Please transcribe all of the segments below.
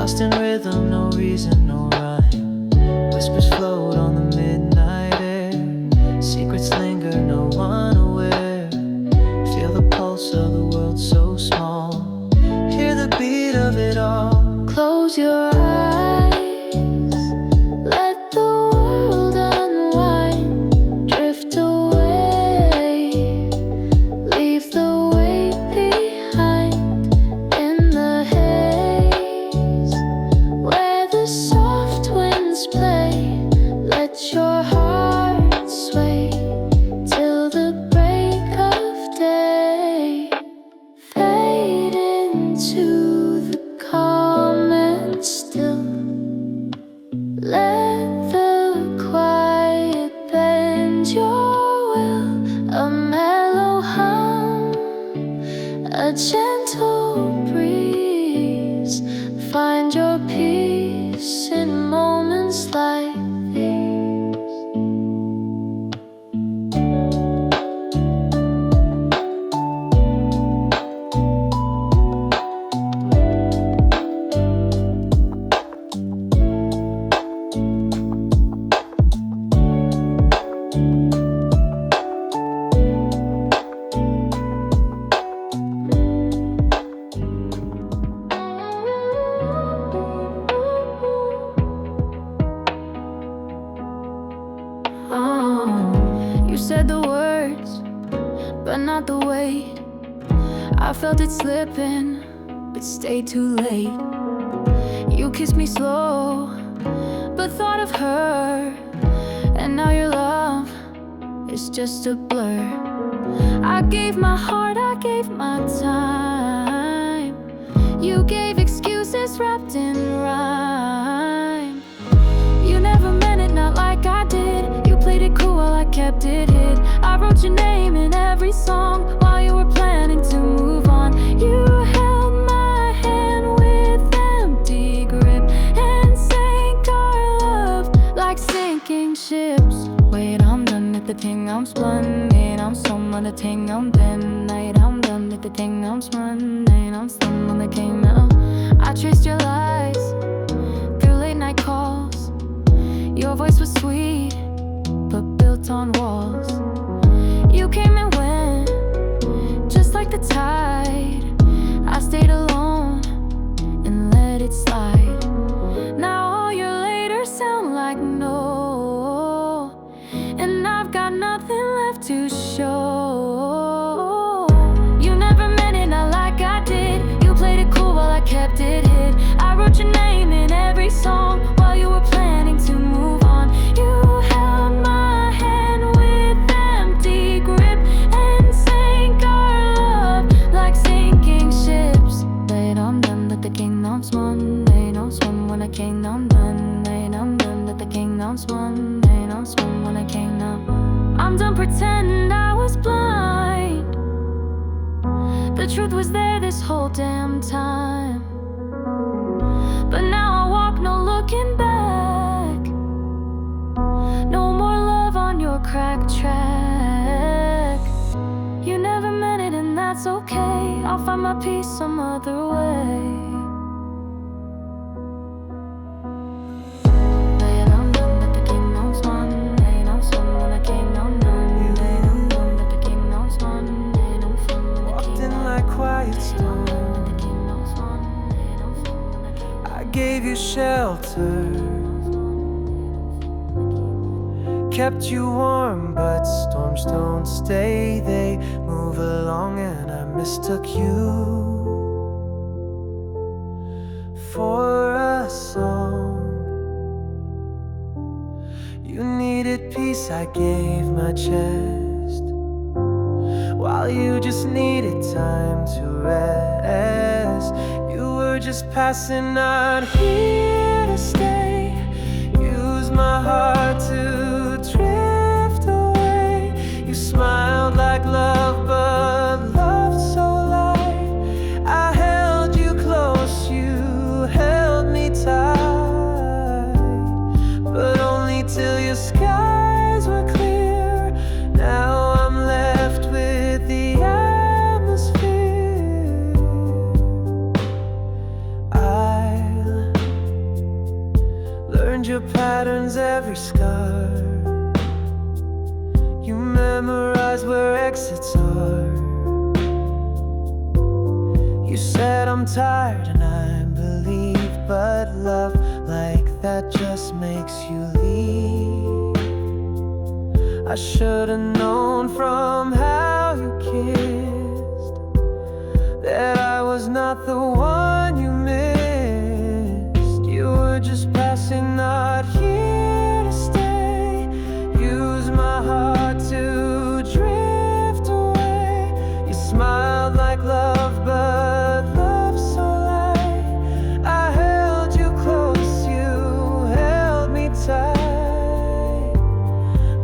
lost in rhythm, no reason, no rhyme. Whispers float on the midnight air. Secrets linger, no one aware. Feel the pulse of the world so small. Hear the beat of it all. Close your eyes. Let the world unwind. Drift away. Leave the weight behind. In the haze where the soft winds play. Let your heart sway till the break of day. Fade into the calm and still. Let the quiet bend your will. A mellow hum, a gentle breeze. Find your peace in moments like these. You said the words, but not the weight. I felt it slipping, but stayed too late. You kissed me slow, but thought of her. And now your love is just a blur. I gave my heart, I gave my time. You gave excuses wrapped in rhyme. You never meant it, not like I did. You played it cool while I kept it hid. I wrote your name in every song while you were planning to move on. You held my hand with empty grip and sank our love like sinking ships. Wait, I'm done with the thing I'm spun. I'm some on the thing I'm been. Night, I'm done with the thing I'm spun. I'm some on the king now. I traced your lies through late night calls. Your voice was sweet, but built on walls. You came and went, just like the tide. I stayed alone and let it slide. Now all your later sound like no, and I've got nothing left to show. You never meant it, not like I did. You played it cool while I kept it hid. I wrote your name in every song while you were planning to move on. You held my hand with empty grip and sank our love like sinking ships. Wait, I'm done with the kingdom's one. Ain't no swim when I came down done. Ain't I'm done with the kingdom's one. Ain't no swim when I came down. I'm done pretending I was blind. The truth was there this whole damn time. But now I walk, no looking back. No more love on your cracked track. You never meant it and that's okay. I'll find my peace some other way. But I'm done with the kingdom's one. Ain't no swim when I came down none. Ain't I'm done with the kingdom's one. Ain't no fun when I Walked came in like quiet storm. I gave you shelter, kept you warm, but storms don't stay. They move along and I mistook you for a song. You needed peace, I gave my chest, while you just needed time to rest. You were just passing, not here to stay. Use my heart to drift away. You smiled like love, but love so light. I held you close, you held me tight, but only till your skies were clear. Now I'm left with the atmosphere. I'll learned your patterns, every scar. You memorized where exits are. You said I'm tired and I believe, but love like that just makes you leave. I should've known from how you kissed that I was not the one you missed. You were just passing, not here to stay. Use my heart to drift away. You smiled like love, but love so light. I held you close, you held me tight,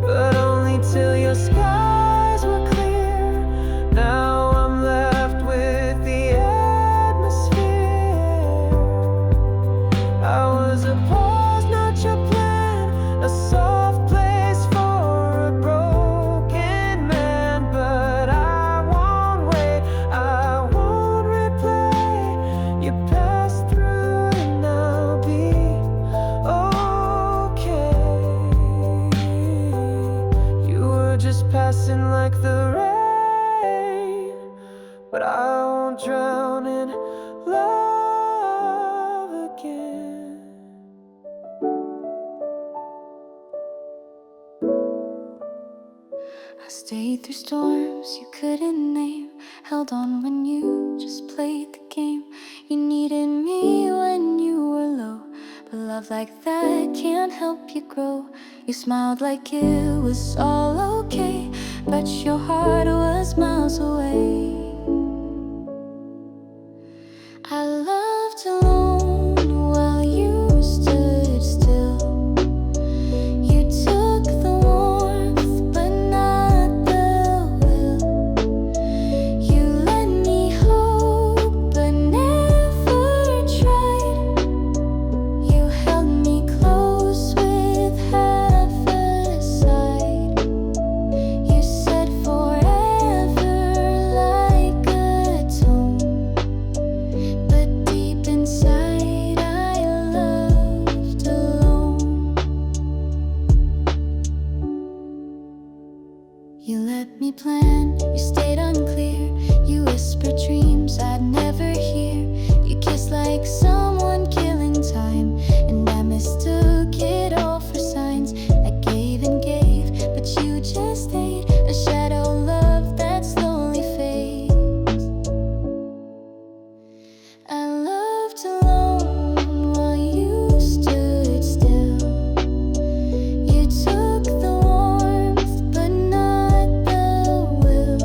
but only till your skies were clear. Now I'm left with the atmosphere. I was a pause, not your plan, a soft place for a broken man. But I won't wait, I won't replay. You passed through and I'll be okay. You were just passing like the rain, but I won't drown in love again. I stayed through storms you couldn't name, held on when you just played the game. You needed me when you were low, but love like that can't help you grow. You smiled like it was all okay, but your heart was miles away. I loved alone while you stood still. You took the warmth, but not the will. You let me hope, but never tried. You held me close with half a side. You said forever like a tone, but deep inside I loved alone. You let me plan, you stayed unclear. You whispered dreams I'd never hear. You kissed like someone killing time, and I mistook it all for signs. I gave and gave, but you just stayed, a shadow love that slowly fades. I loved alone while you stood still. You took the warmth, but not the will.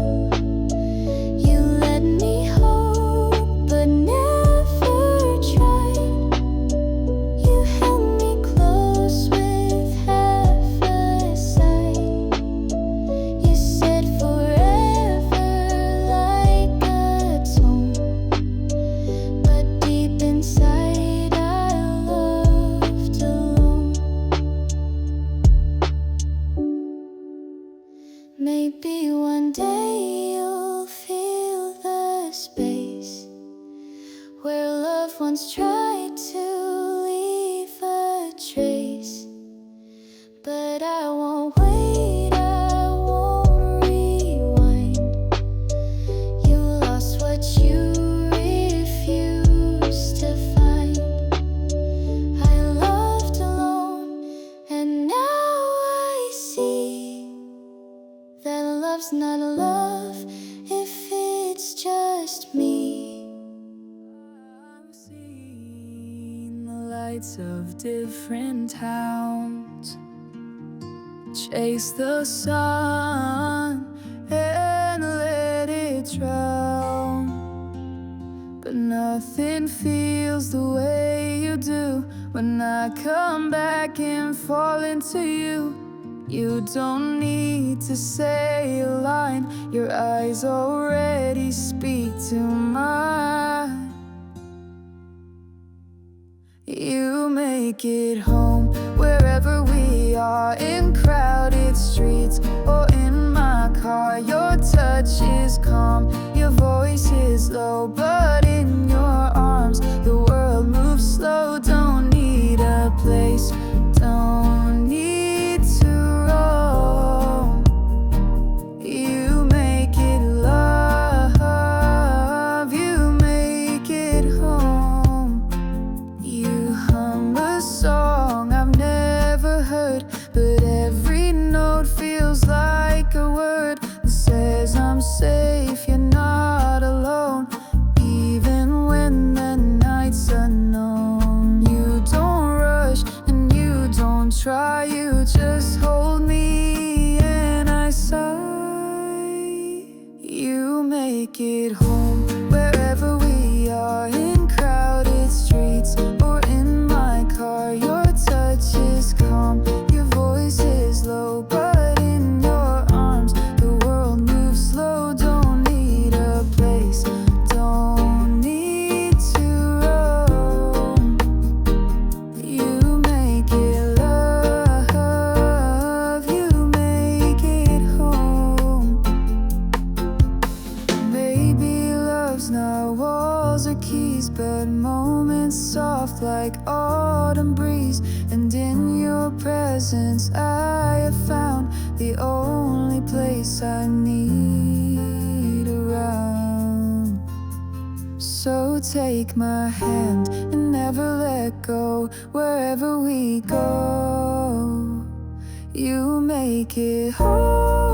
You let me hope, but never tried. You held me close with half a side. You said forever like a tone, but deep inside I loved alone. Maybe one day you'll feel the space where love once tried to leave a trace. But I won't wait, I won't rewind. You lost what you refused to find. I loved alone, and now I see that love's not love if it's just me. I've seen the lights of different towns chase the sun and let it drown, but nothing feels the way you do when I come back and fall into you. You don't need to say a line, your eyes already speak to mine. You make it home wherever we are, in crowded streets or in my car. Your touch is calm, your voice is low, but in your arms the world moves slow. Don't need a place try, you just hold me and I sigh. You make it home wherever we are, in crowded streets or in my car. Your touch is calm, your voice is low, but in your arms the world moves slow. Don't need a place, don't need to roam. You make it love, you make it home. Maybe love's not walls or keys, but moments soft like autumn breeze. And in your presence I have found the only place I need around. So take my hand and never let go. Wherever we go, you make it whole.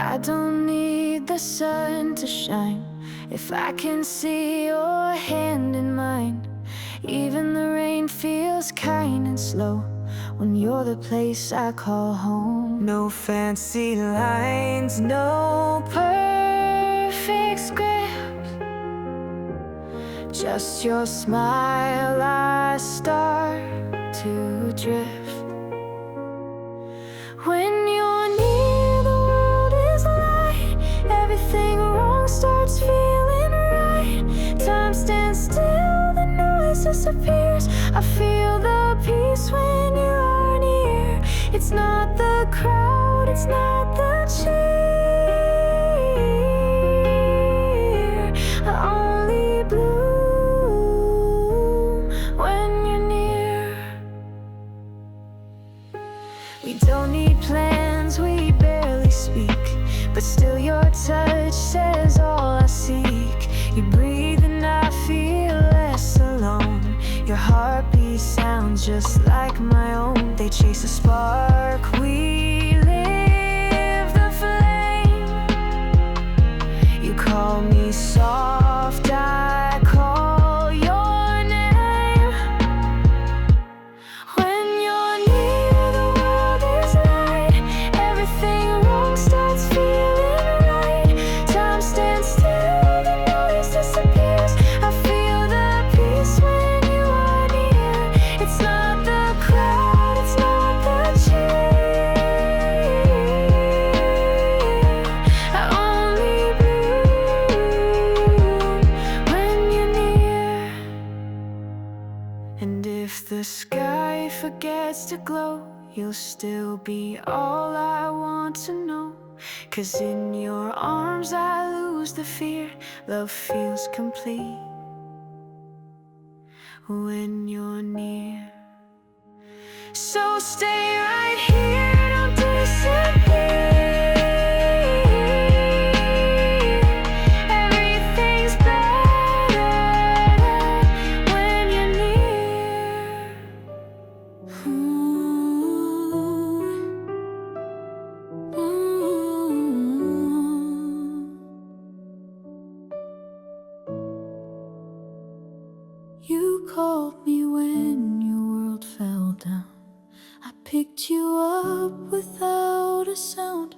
I don't need the sun to shine if I can see your hand in mine. Even the rain feels kind and slow when you're the place I call home. No fancy lines, no Perfect script, just your smile, I start to drift. When you're near, the world is light. Everything wrong starts feeling right. Time stands still, the noise disappears. I feel the peace when you are near. It's not the crowd, it's not the cheer. I only bloom when you're near. We don't need plans, we barely speak, but still your touch says all I seek. You breathe and I feel less alone. Your heartbeat sounds just like my own. They chase a spark, we live the flame. You call me soft, I call your name. When you're near, the world is light. Everything wrong starts feeling right. Time stands still, the noise disappears. I feel the peace when you are near. It's not the crowd, it's not the cheer. I only bloom when you're near. And if the sky forgets to glow, you'll still be all I want to know. 'Cause in your arms I lose the fear. Love feels complete when you're near. So stay right here, don't disappear. Everything's better when you're near. You called me when your world fell down. I picked you up without a sound.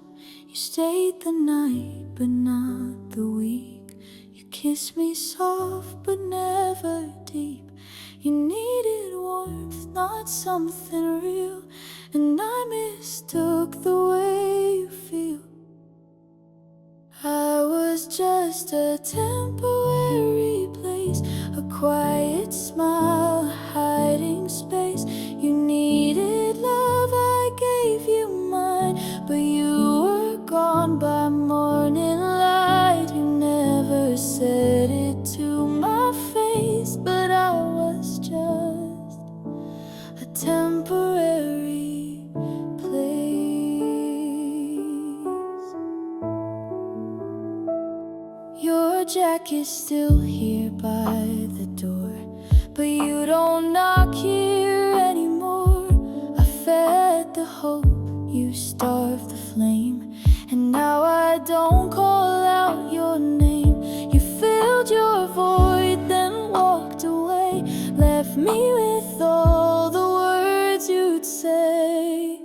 You stayed the night, but not the week. You kissed me soft, but never deep. You needed warmth, not something real. And I mistook the way you feel. I was just a temporary place, a quiet smile, a hiding space. check is still here by the door, but you don't knock here anymore. I fed the hope, you starved the flame, and now I don't call out your name. You filled your void, then walked away, left me with all the words you'd say.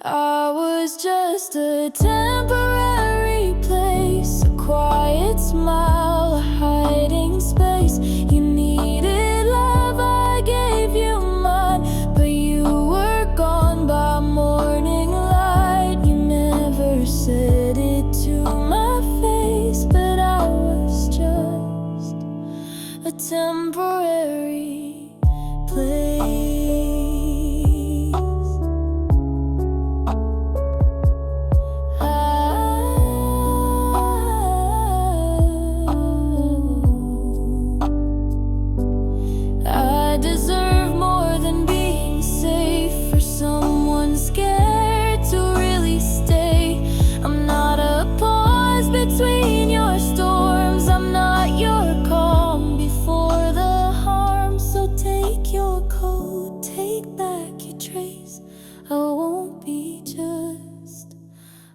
I was just a temporary place, a quiet smile, a hiding space. You needed love, I gave you mine, but you were gone by morning light. You never said it to my face, but I was just a temporary place. I deserve more than being safe for someone scared to really stay. I'm not a pause between your storms, I'm not your calm before the harm. So take your coat, take back your trace. I won't be just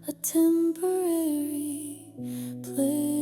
a temporary place.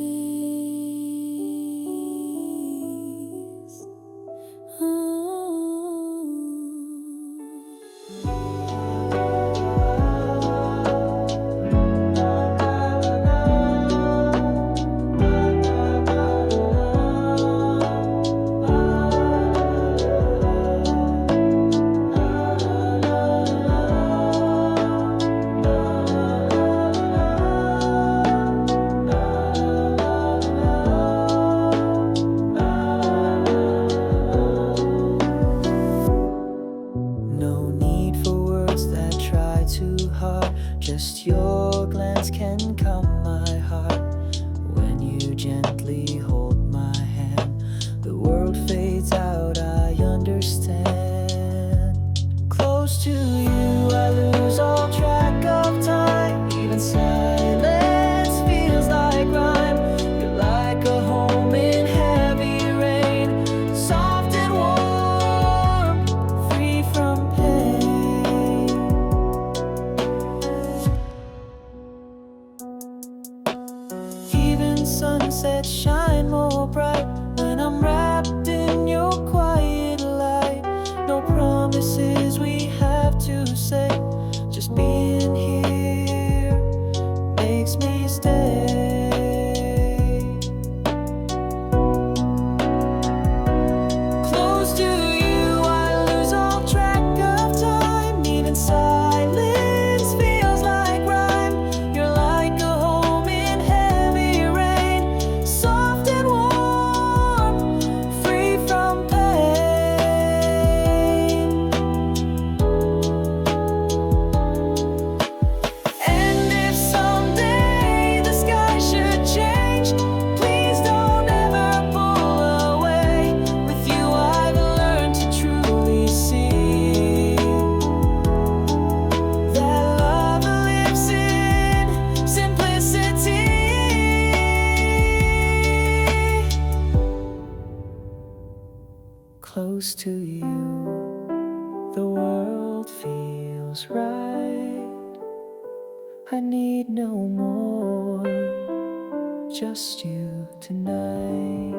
No need for words that try too hard. Just your glance can calm my heart. When you gently hold my hand, the world fades out, I understand. Close to you, I lose all track of time. Even silence feels like rhyme. You're like a home in heavy rain, soft and warm, free from pain. Even sunsets shine more bright when I'm wrapped in your quiet light. No promises we have to say, just being here makes me stay. Close to you, I lose all track of time. Even silence feels like rhyme. You're like a home in heavy rain, soft and warm, free from pain. And if someday the sky should change, please don't ever pull away. With you I've learned to truly see that love lives in simplicity. Close to you, the world feels right. I need no more, just you tonight.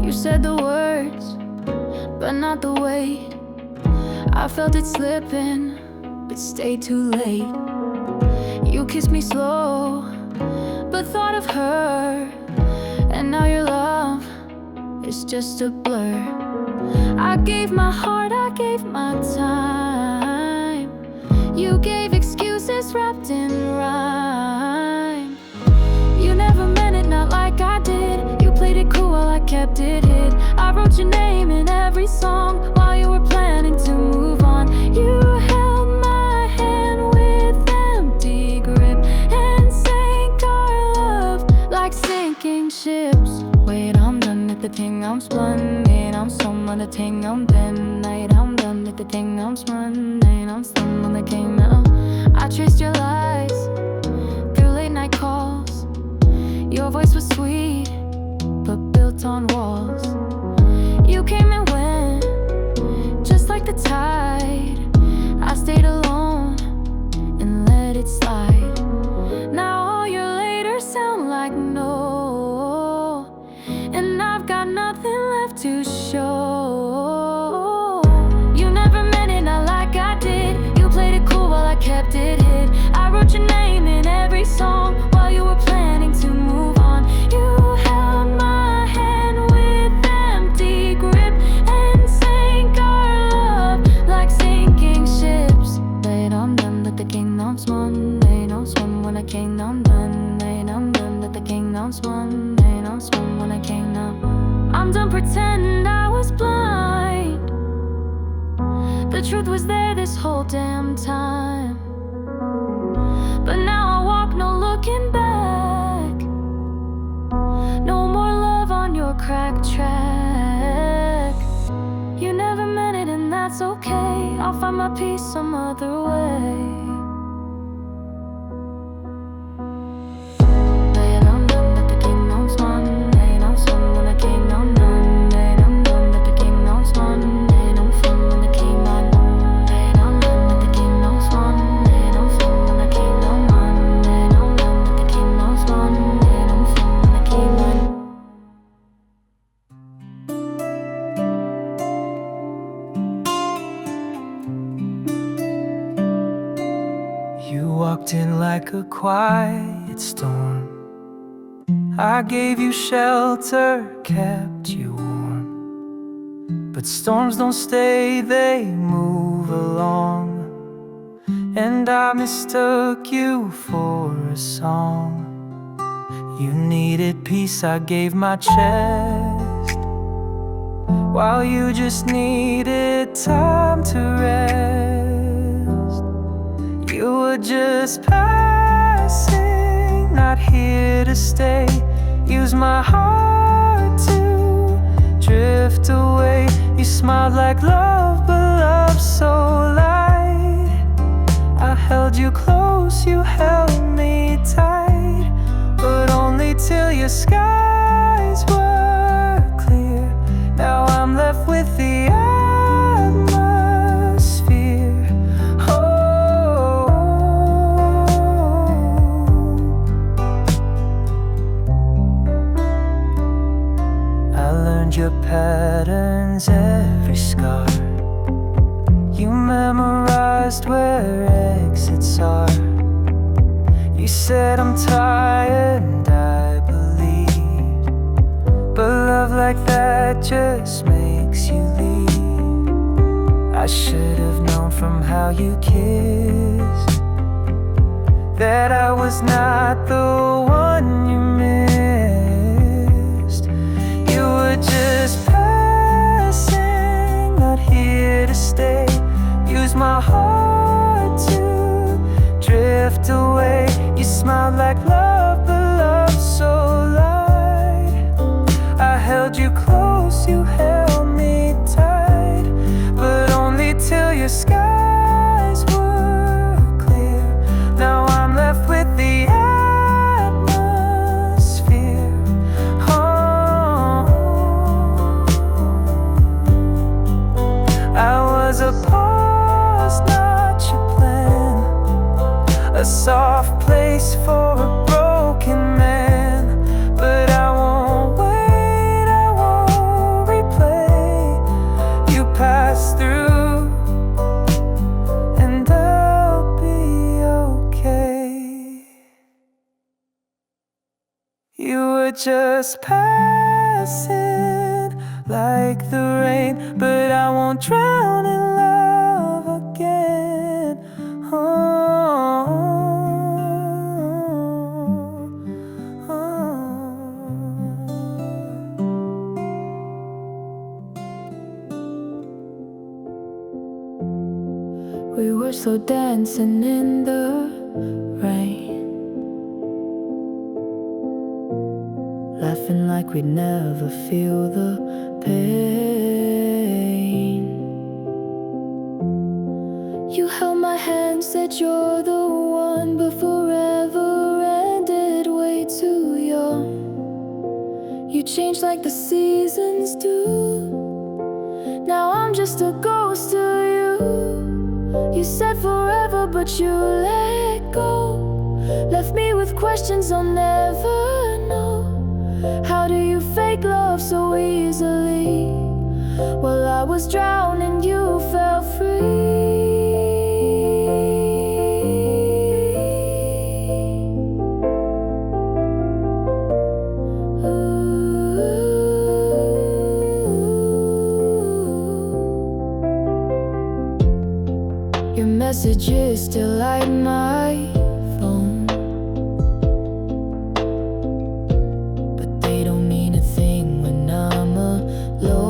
You said the words, but not the weight. I felt it slipping, but stayed too late. You kissed me slow, but thought of her, and now your love is just a blur. I gave my heart, I gave my time. You gave excuses wrapped in rhyme. You never meant it, not like I did. You played it cool while I kept it hid. I wrote your name in every song while you were planning to move on. You held my hand with empty grip and sank our love like sinking ships. Wait, I'm done with 느낌 없는 I'm someone 느낌 없는 night I'm done with the thing I'm sworn I'm someone 느낌 I traced your lies through late night calls. Your voice was sweet but built on walls. You came and went just like the tide. I stayed alone and let it slide. Now all your later sound like no, and I've got nothing left to show. You never meant it, not like I did. You played it cool while I kept it hid. I wrote your name in every song while you were planning to move on. You held my hand with empty grip and sank our love like sinking ships. Late on them that the kingdom's won. Late on swim when the kingdom done. Late on them that the kingdom's won. Late on swim when the kingdom. I'm done pretending I was blind. The truth was there this whole damn time. But now I walk no looking back. No more love on your cracked track. You never meant it and that's okay. I'll find my peace some other way. Late I'm done that the kingdom's won. Late I'm swim when the kingdom done. Late I'm done that the kingdom's won. Late I'm swim when the kingdom. Late I'm done that the kingdom's won. Late I'm swim when the kingdom won. Late I'm done that the kingdom's won. Late I'm swim when the kingdom. You walked in like a quiet storm. I gave you shelter, kept you warm. But storms don't stay, they move along. And I mistook you for a song. You needed peace, I gave my chest, while you just needed time to rest. You were just passing, not here to stay. Use my heart to drift away. You smiled like love, but love so light. I held you close, you held me tight, but only till your skies were clear. Now I'm left with the atmosphere. Oh, I learned your patterns, every scar. You memorized where exits are. You said I'm tired and I believed, but love like that just makes you leave. I should have known from how you kissed that I was not the one you missed. You were just passing, not here to stay. Use my heart to drift away. You smiled like love, but love so light. I held you close, you held me tight, but only till your skies were clear. Now I'm left with the atmosphere. Oh, I was a pause, not your plan. A soft place for a broken man. But I won't wait, I won't replay. You passed through and I'll be okay. You were just passing like the rain, but I won't drown in love again. We were slow dancing in the rain, laughing like we'd never feel the pain. You held my hand, said you're the one, but forever ended way too young. You changed like the seasons do. Now I'm just a ghost to you. You said forever, but you let go. Left me with questions I'll never know. How do you fake love so easily? While I was drowning, you fell free. Your messages still light my phone, but they don't mean a thing when I'm alone.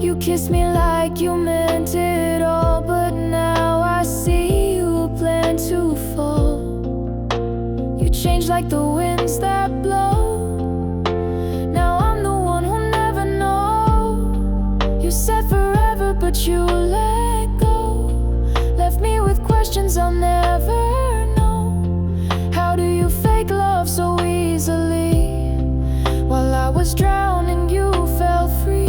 You kissed me like you meant it all, but now I see you plan to fall. You changed like the winds that blow. Now I'm the one who'll never know. You said forever, but you let go. Left me with questions I'll never know. How do you fake love so easily? While I was drowning, you fell free.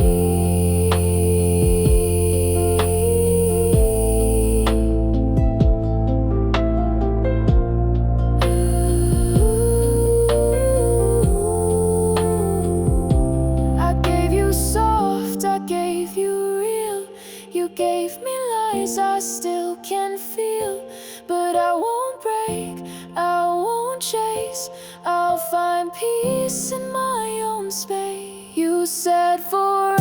I gave you soft, I gave you real. You gave me lies I still can feel. But I won't break, I won't chase. I'll find peace in my own space. You said forever,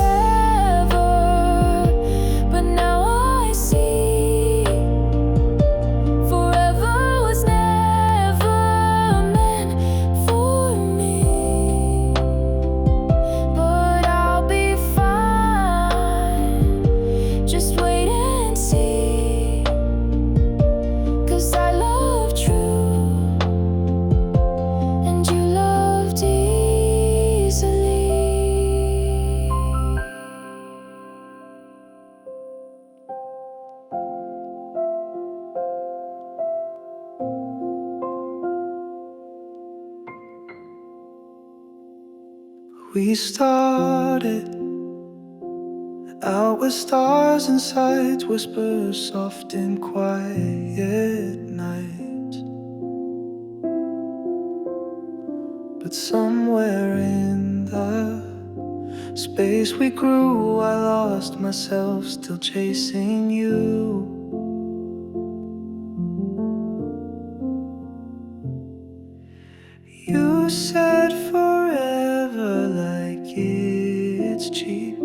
but now I see forever was never meant for me. But I'll be fine, just wait and see. 'Cause I love true, and you loved easily. We started out with stars and sights, whispers soft in quiet nights. But somewhere in the space we grew, I lost myself, still chasing you. You said forever like it's cheap,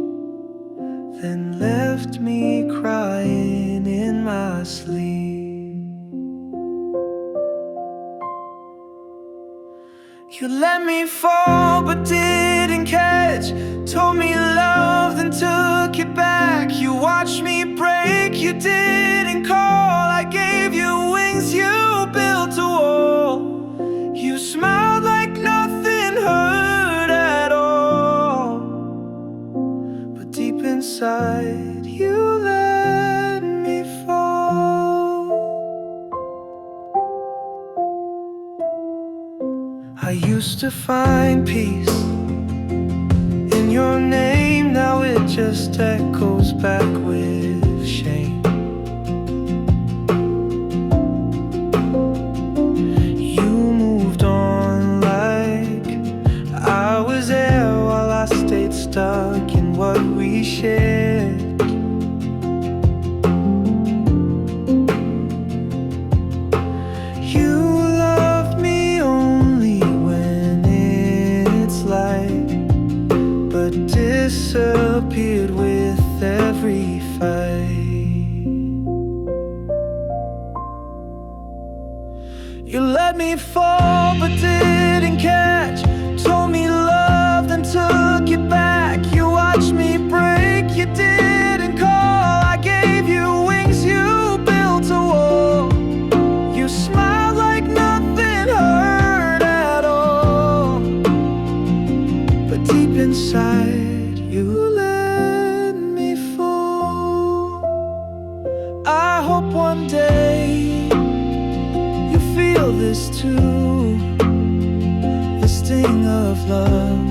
then left me crying in my sleep. You let me fall but didn't catch, told me love then took it back. You watched me break, you didn't call. I gave you wings, you built a wall. You smiled like nothing hurt at all, but deep inside you let me fall. I used to find peace in your name, now it just echoes back with shame. You moved on like I was there while I stayed stuck in what we shared. You loved me only when it's light, but disappeared with every fight. You let me fall but didn't catch, told me love then took it back. You watched me break, you didn't call. I gave you wings, you built a wall. You smiled like nothing feel this too, the sting of love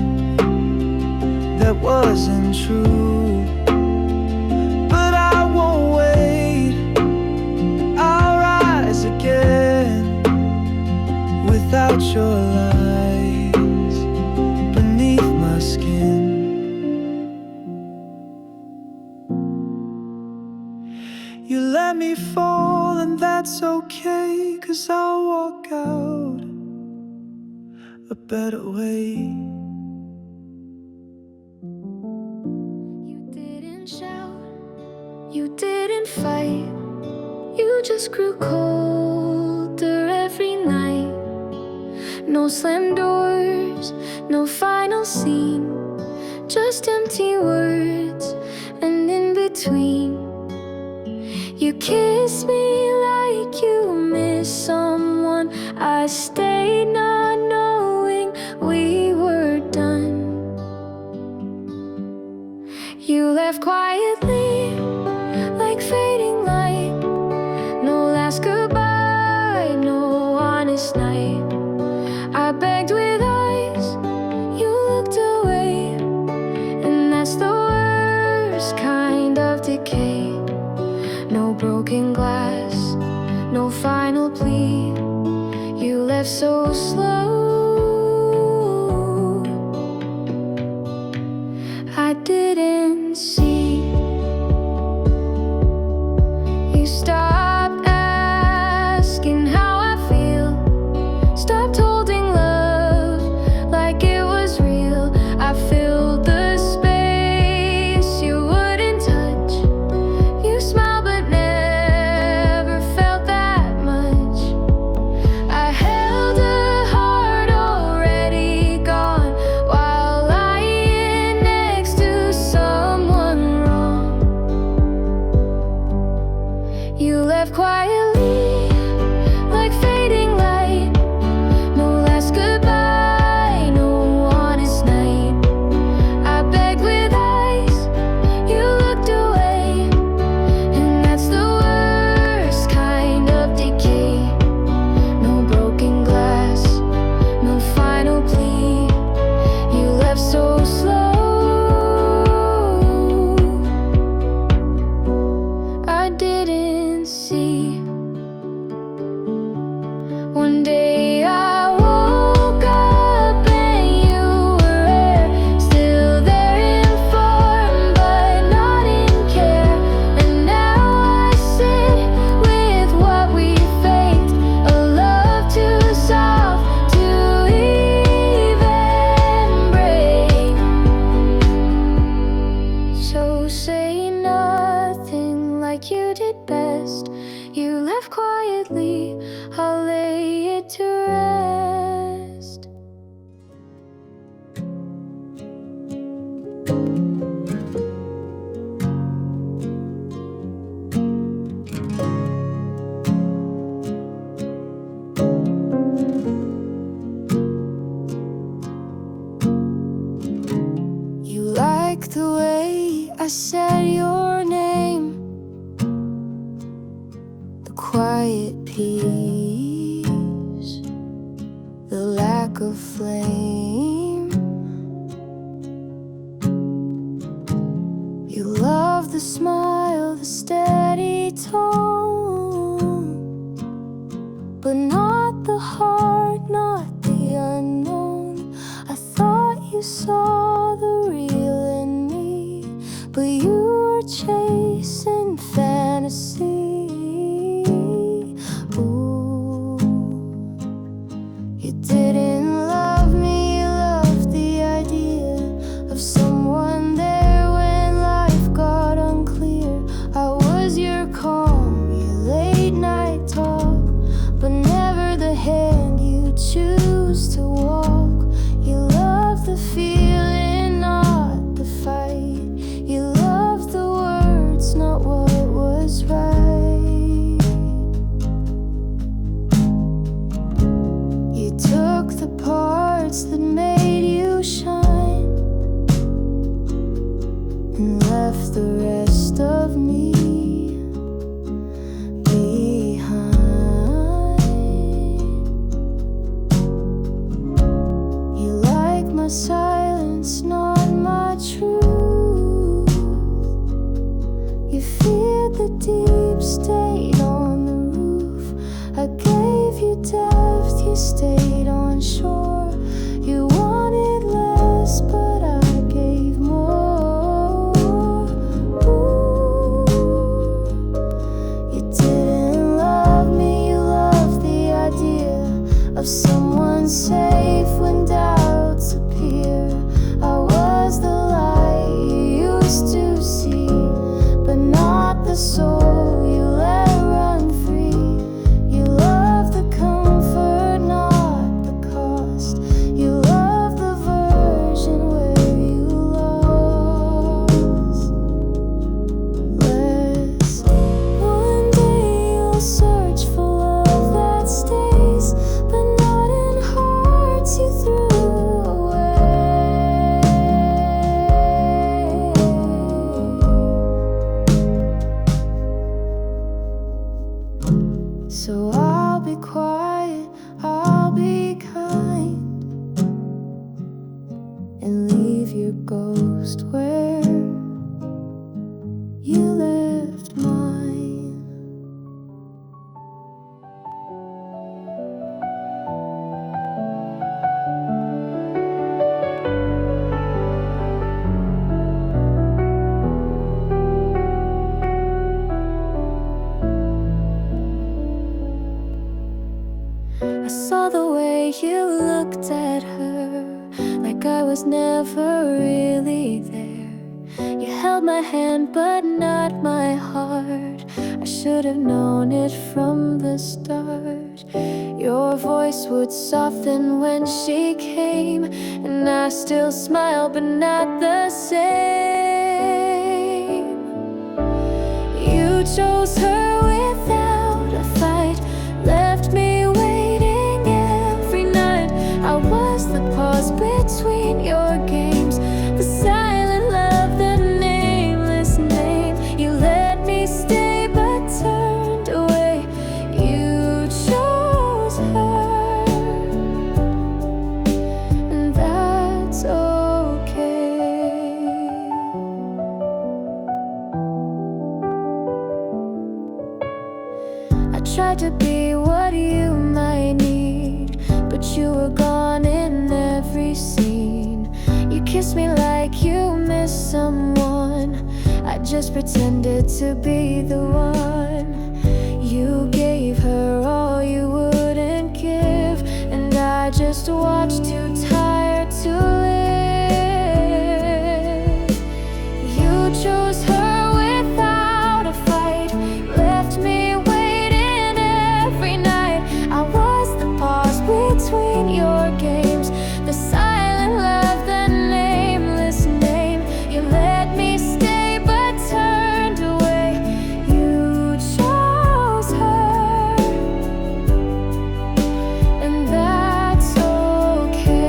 that wasn't true. But I won't wait, I'll rise again without your lies beneath my skin. You let me fall and that's okay, 'cause I'll walk out a better way. You didn't shout, you didn't fight, you just grew colder every night. No slam doors, no final scene, just empty words and in between. You kiss me like you miss someone. I stayed not knowing we were done. You left quietly like fading light. No last goodbye, no honest night. I begged with eyes, you looked away, and that's the worst kind of decay. No broken glass, no final plea. You left so slow, I didn't see. You stopped asking how I feel, stopped holding love like it was real. I filled the space you wouldn't touch. You smiled but never felt that much. I held a heart already gone while lying next to someone wrong. You left quietly like fading light. No last goodbye, no honest night. I begged with eyes, you looked away, and that's the worst kind of decay. No broken glass, no final plea. You left so slow, I didn't see. One day I woke up and you were still there in form but not in care. And now I sit with what we faked, a love too soft to even break. So say nothing like you did best. You left quietly, I'll lay it to rest. You like the way I said your name, the quiet peace, the lack of flame. You love the smile, the steady tone, but not the heart, not the unknown. I thought you saw the real in me, but you were chasing fantasy. Ooh, you didn't love me, you loved the idea of someone there when life got unclear. I was your calm, your late night talk, but never the hand you choose to walk. You love the feeling, not the fight. You love the words, not what was right. You took the parts that made you shine and left the rest of me behind. So I'll be quiet, I'll be kind, and leave your ghost where you left mine. I saw the way you looked at her, like I was never really there. You held my hand but not my heart. I should have known it from the start. Your voice would soften when she came, and I still smile but not the same. You chose her without a fight, left me waiting every night. I was the pause between your games, the silent love, the nameless name. You let me stay but turned away. You chose her, and that's okay. I tried to be what you might need, but you were gone in every scene. You kissed me like you missed someone. I just pretended to be the one. You gave her all you wouldn't give, and I just watched, too tired to live. You chose her without a fight, left me waiting every night. I was the pause between your games, the silent love, the nameless name. You let me stay but turned away. You chose her, and that's okay.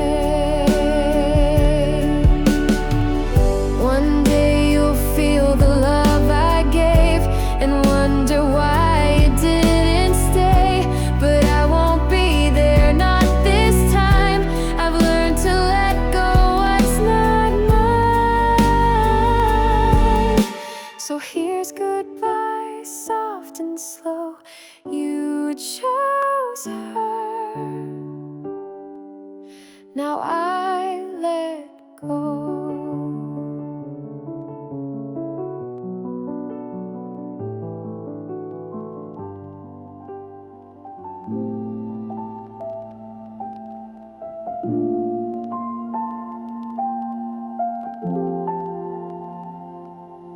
One day you'll feel the love I gave and wonder why you didn't stay. But I won't be there, not this time. I've learned to let go what's not mine. So here's goodbye, soft and slow. You chose her, now I let go.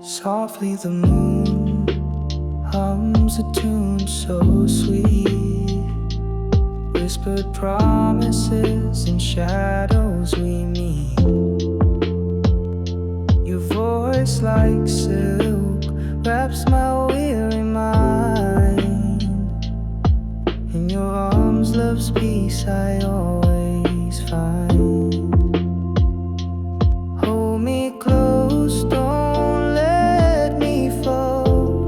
Softly the moon hums a tune so sweet. Whispered promises in shadows we meet. Your voice like silk wraps my weary mind. In your arms love's peace I always find. Hold me close, don't let me fall.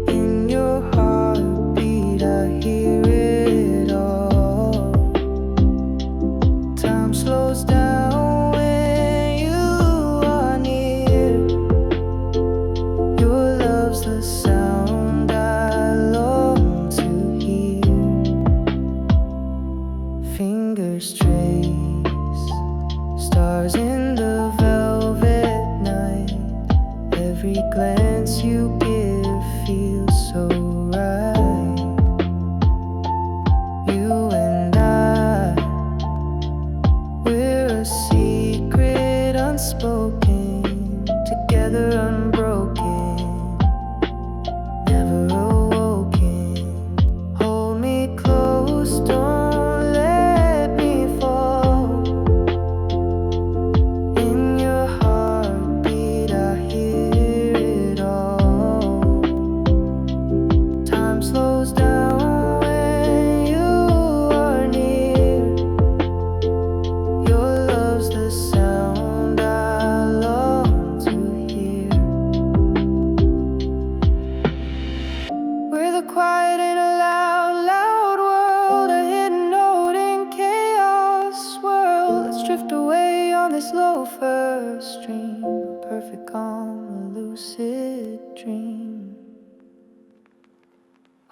In your heartbeat I hear it all. Time slows down when you are near. Your love's the sound I long to hear. Fingers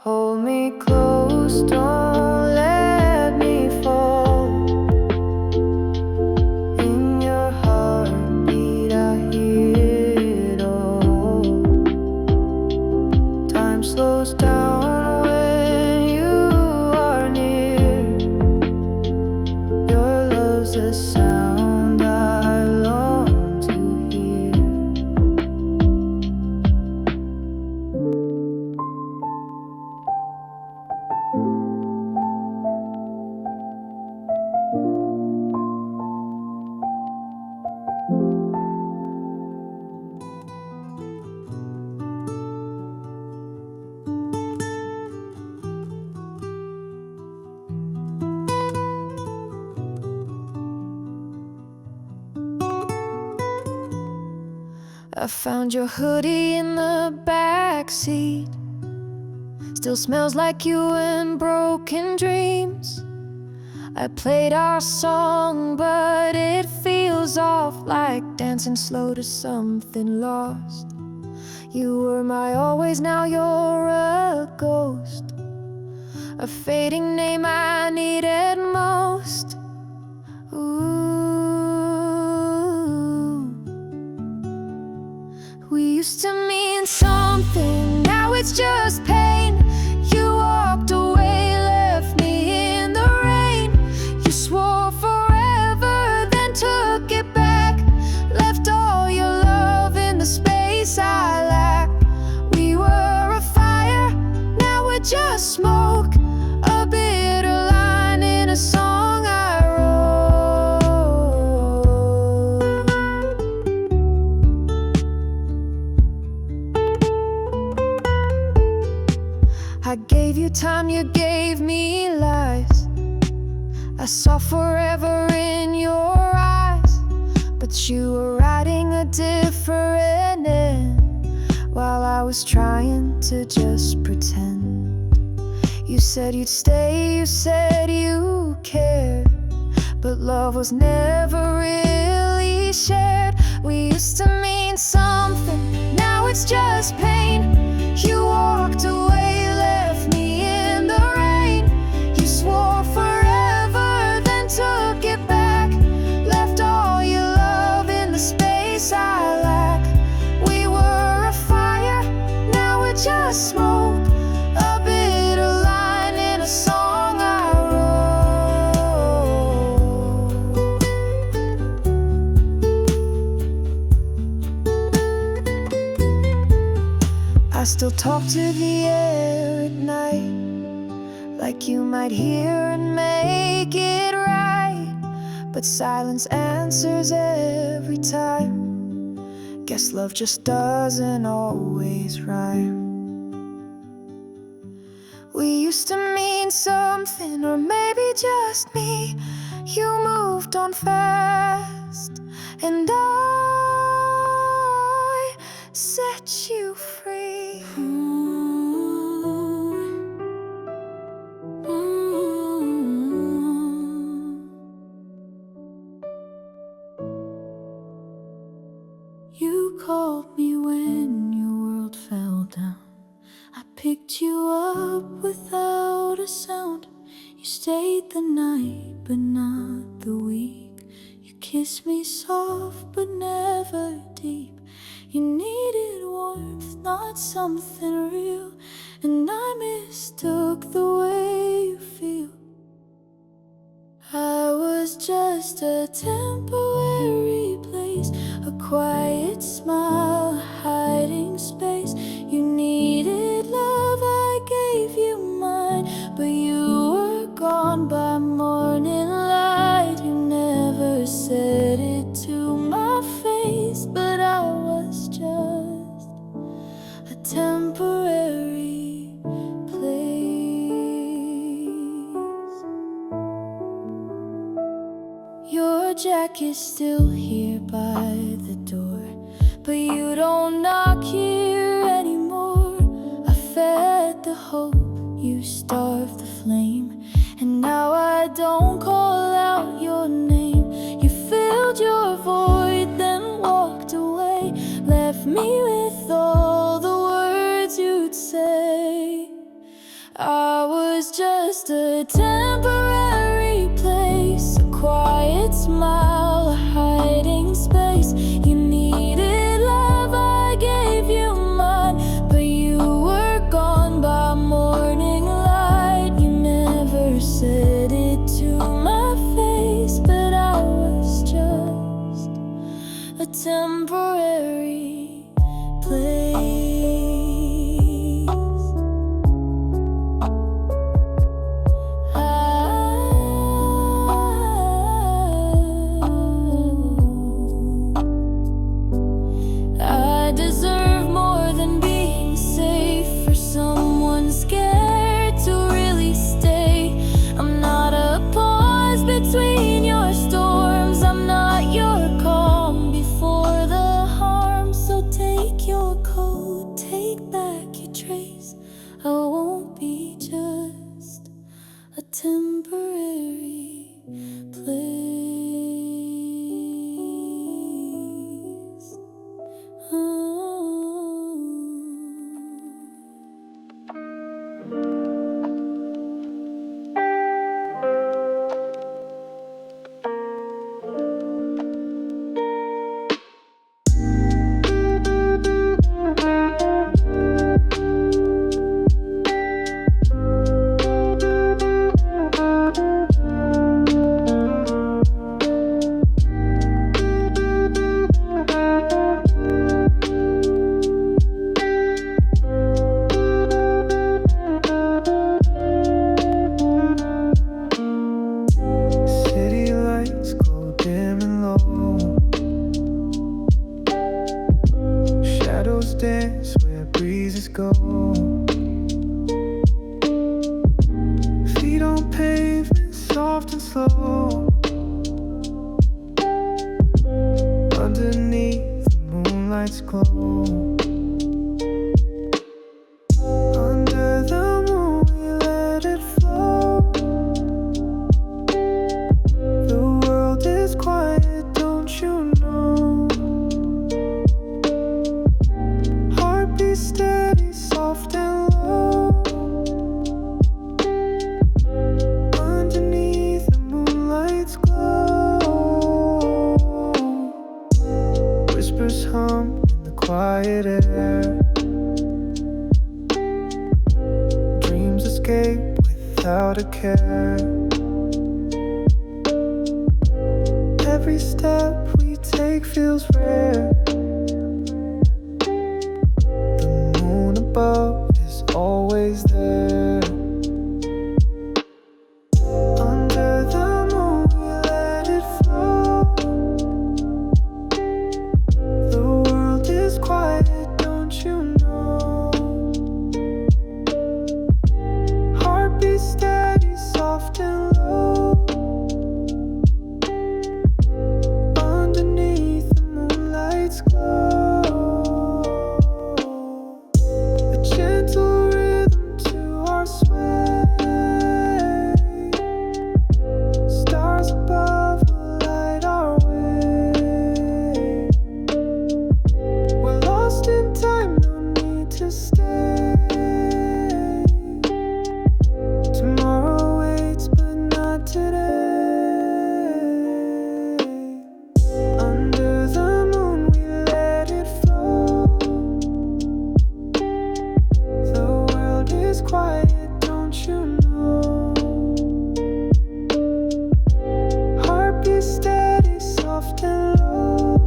Hold me close, don't let me fall. In your heartbeat I hear it all. Time slows down when you are near. Your love's a sound I long to hear. I found your hoodie in the backseat. Still smells like you and broken dreams. I played our song, but it feels off, like dancing slow to something lost. You were my always, now you're a ghost. A fading name I needed most. Ooh. We used to mean something, now it's just pain. You walked away, left me in the rain. You swore forever, then took it back. Left all your love in the space I lack. We were a fire, now we're just smoke. A bitter line in a song I wrote. I gave you time, you gave me lies. I saw forever in your eyes, but you were writing a different end, while I was trying to just pretend. You said you'd stay, you said you cared, but love was never really shared. We used to mean something, now it's just pain. You walked away, left me in the rain. You swore forever, then took it back. Left all your love in the space I lack. We were a fire, now we're just smoke. A bitter line in a song I wrote. I still talk to the air at night, like you might hear and make it right, but silence answers every time. Guess love just doesn't always rhyme. We used to mean something, or maybe just me. You moved on fast, and I set you free. You called me when your world fell down. I picked you up without a sound. You stayed the night, but not the week. You kissed me soft, but never deep. You needed warmth, not something real, and I mistook the way you feel. I was just a temporary place, a quiet smile, a hiding space. You needed love, I gave you mine, but you were gone by morning light. You never said it to my face, but I was just a temporary place. Your jacket's still here by the door, but you don't knock here anymore. I fed the hope, you starved the flame, and now I don't call out your name. You filled your void, then walked away, left me with all the words you'd say. I was just a temporary place, a quiet smile, a hiding space. You needed love, I gave you mine, but you were gone by morning light. You never said it to my face, but I was just a temporary place. I deserve more than being safe for someone scared to really stay. I'm not a pause between your storms, I'm not your calm before the harm. So take your coat, take back your trace. I won't be just a temporary place. City lights go dim and low. Shadows dance where breezes go. Feet on pavement, soft and slow. Underneath the moonlight's glow. Under the moon we let it flow. The world is quiet, don't you know? Heartbeat steady, soft and low. Underneath the moonlight's glow. Whispers hum in the quiet air. Dreams escape without a care. Every step we take feels rare. The moon above is always there. Under the moon we let it flow. The world is quiet, don't you know? Heartbeat steady, soft and low. Underneath the moonlight's glow. A gentle rhythm to our sway. Stars above will light our way. We're lost in time, no need to stay. Tomorrow waits, but not today. Under the moon we let it flow. The world is quiet, don't you know? Heartbeat steady, soft and low.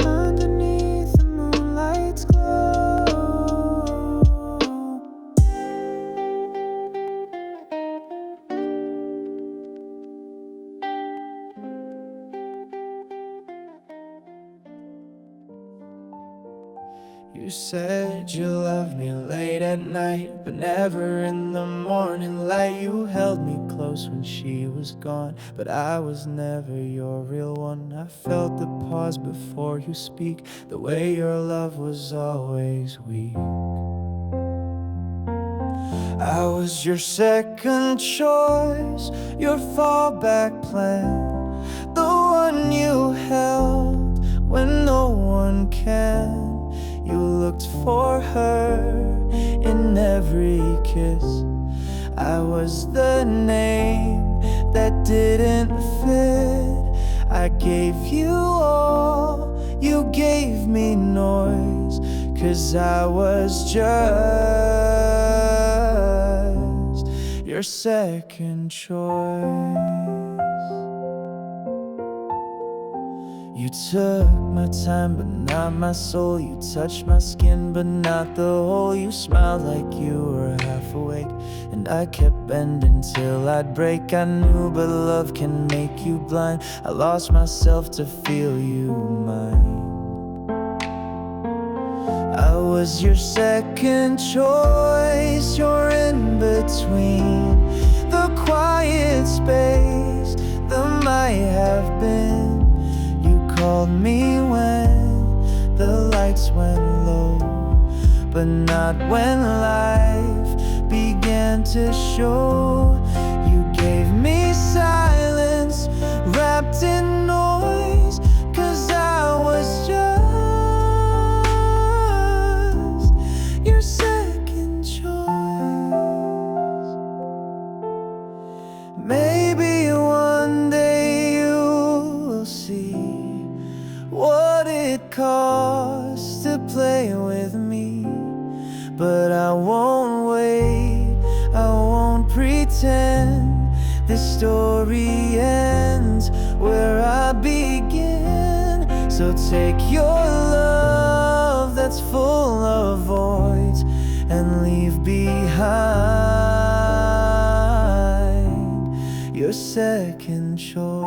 Underneath the moonlight's glow. You said you loved me late at night, but never in the morning light. You held me close when she was gone, but I was never your real one. I felt the pause before you speak, the way your love was always weak. I was your second choice, your fallback plan, the one you held when no one can. You looked for her kiss. I was the name that didn't fit. I gave you all, you gave me noise, 'cause I was just your second choice. You took my time but not my soul. You touched my skin but not the whole. You smiled like you were half awake, and I kept bending till I'd break. I knew but love can make you blind. I lost myself to feel you mine. I was your second choice, your in between, the quiet space, the might have been. You called me when the lights went low, but not when life began to show. You gave me silence wrapped in noise, 'cause I was just your second choice. Maybe one day you'll see what it costs to play with me, but I won't wait, I won't pretend. This story ends where I begin. So take your love that's full of voids and leave behind your second choice.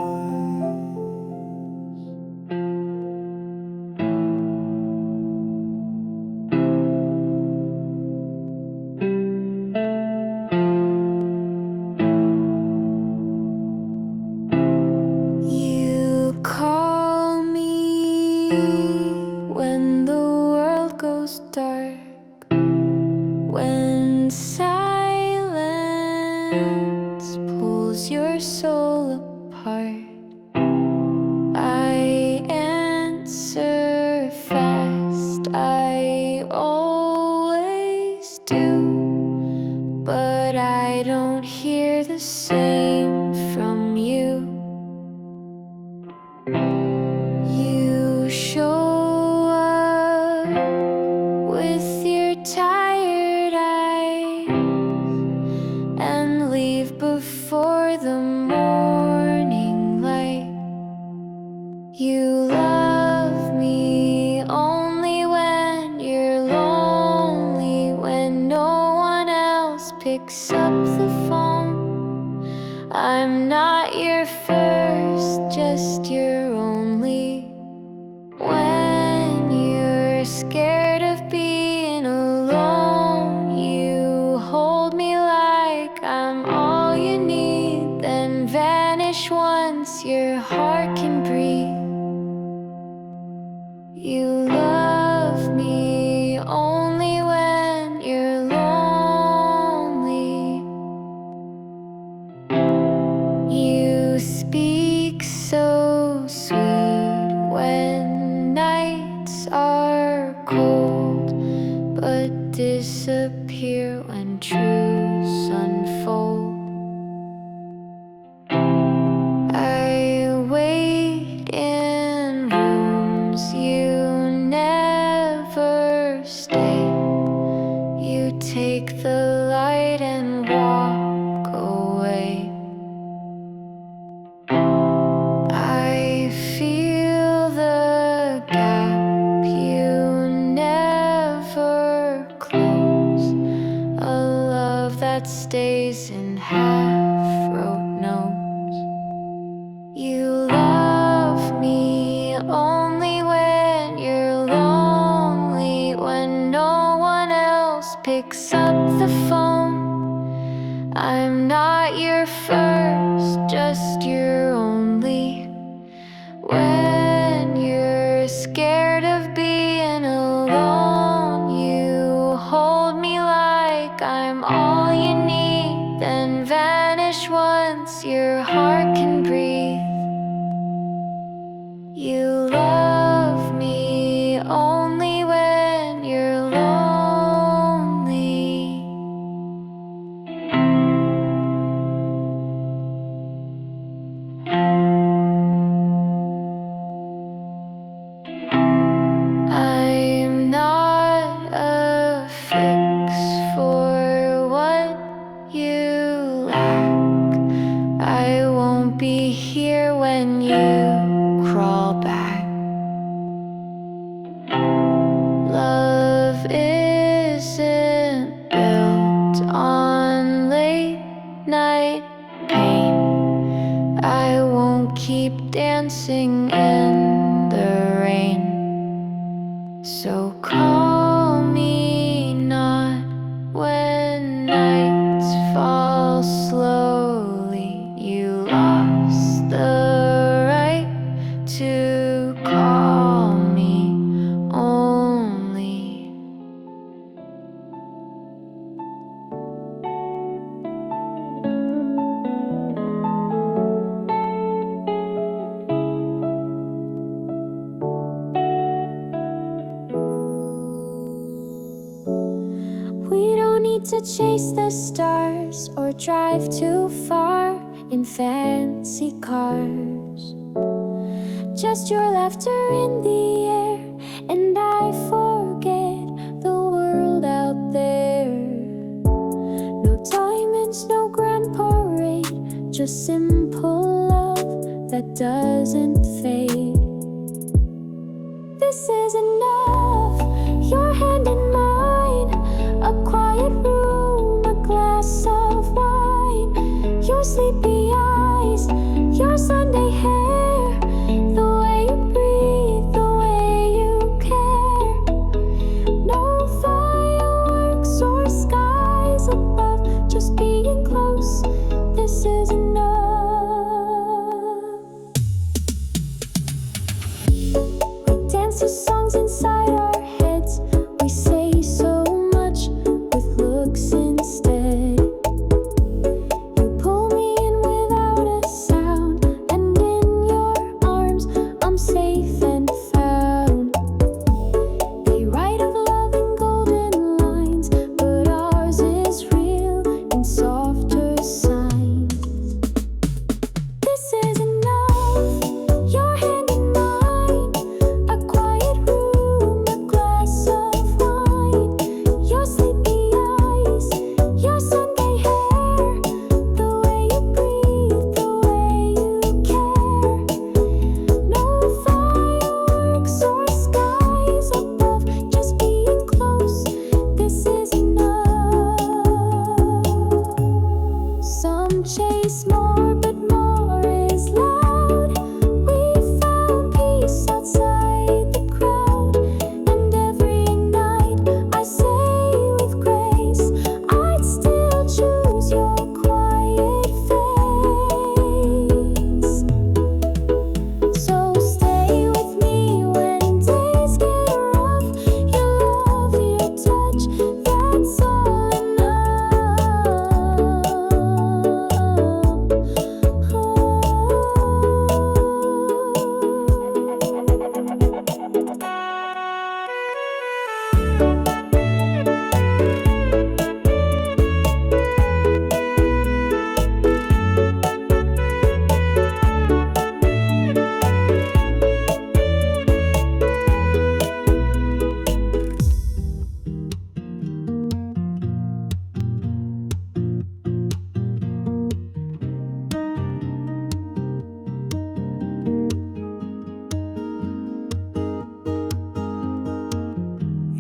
When the world goes dark, when silence pulls your soul apart, I answer fast, I always do, but I don't hear the same from you. You show up with your tired eyes and leave before the morning light. You love me only when you're lonely, when no one else picks up the phone. I'm not your first, just your only. When you're scared of being alone, you hold me like I'm all you need, then vanish once your heart can breathe. You love me only when you're lonely. You speak so sweet when nights are cold, but disappear when truths unfold. I wait in rooms you never stay. You take the light and walk away. I feel the gap you never close, a love that stays in half-wrote notes. You love me only when you're lonely, when no one else picks up the phone. I'm not your first, just your only. When you're scared of being alone, you hold me like I'm all you need, then vanish once your heart can breathe. You love me only when you're lonely. keep dancing in the rain. So call me not when nights fall slowly. You lost the right to call me only. We don't need to chase the stars or drive too far in fancy cars. Just your laughter in the air, and I forget the world out there. No diamonds, no grand parade, just simple love that doesn't fade. This is enough, your hand in mine, a quiet room, a glass of wine, your sleepy eyes, your Sunday hair, the way you breathe, the way you care. No fireworks or skies above, just being close, this is enough. We dance to songs inside our heads, we say so much with looks instead. You pull me in without a sound, and in your arms I'm safe and found. They write of love in golden lines, but ours is real in softer signs. This is enough, your hand in mine, a quiet room, a glass of wine, your sleepy eyes, your Sunday hair, the way you breathe, the way you care. No fireworks or skies above, just being close, this is enough. Some chase more, but more is loud. We found peace outside the crowd, and every night I say with grace, I'd still choose your quiet face. So stay with me when days get rough. Your love, your touch, that's all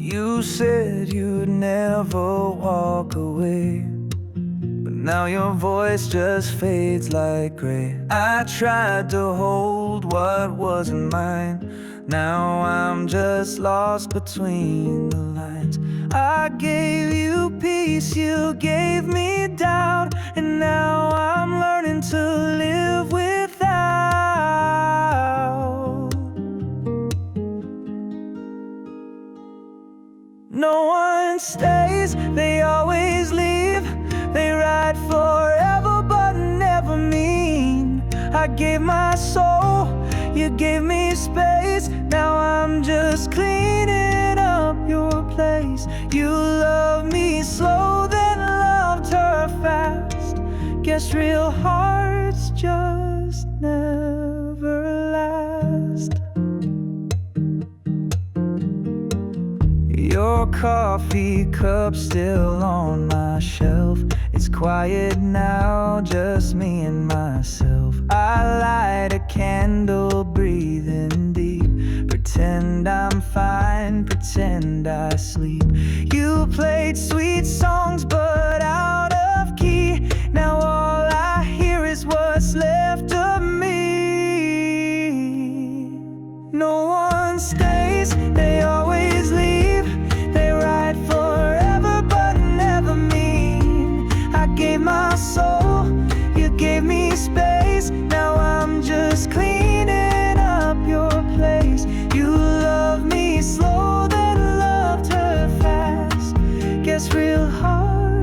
You said you'd never walk away, but now your voice just fades like gray. I tried to hold what wasn't mine, now I'm just lost between the lines. I gave you peace, you gave me doubt, and now I'm learning to live without. No one stays, they always leave. They ride forever but never mean. I gave my soul, you gave me space. Now I'm just cleaning up your place. You loved me slow, then loved her fast. Guess real hearts just never last. Your coffee cup still on my shelf. It's quiet now, just me and myself. I light a candle, breathing deep. Pretend I'm fine, pretend I sleep. You played sweet songs but out of key. Now all I hear is what's left of me.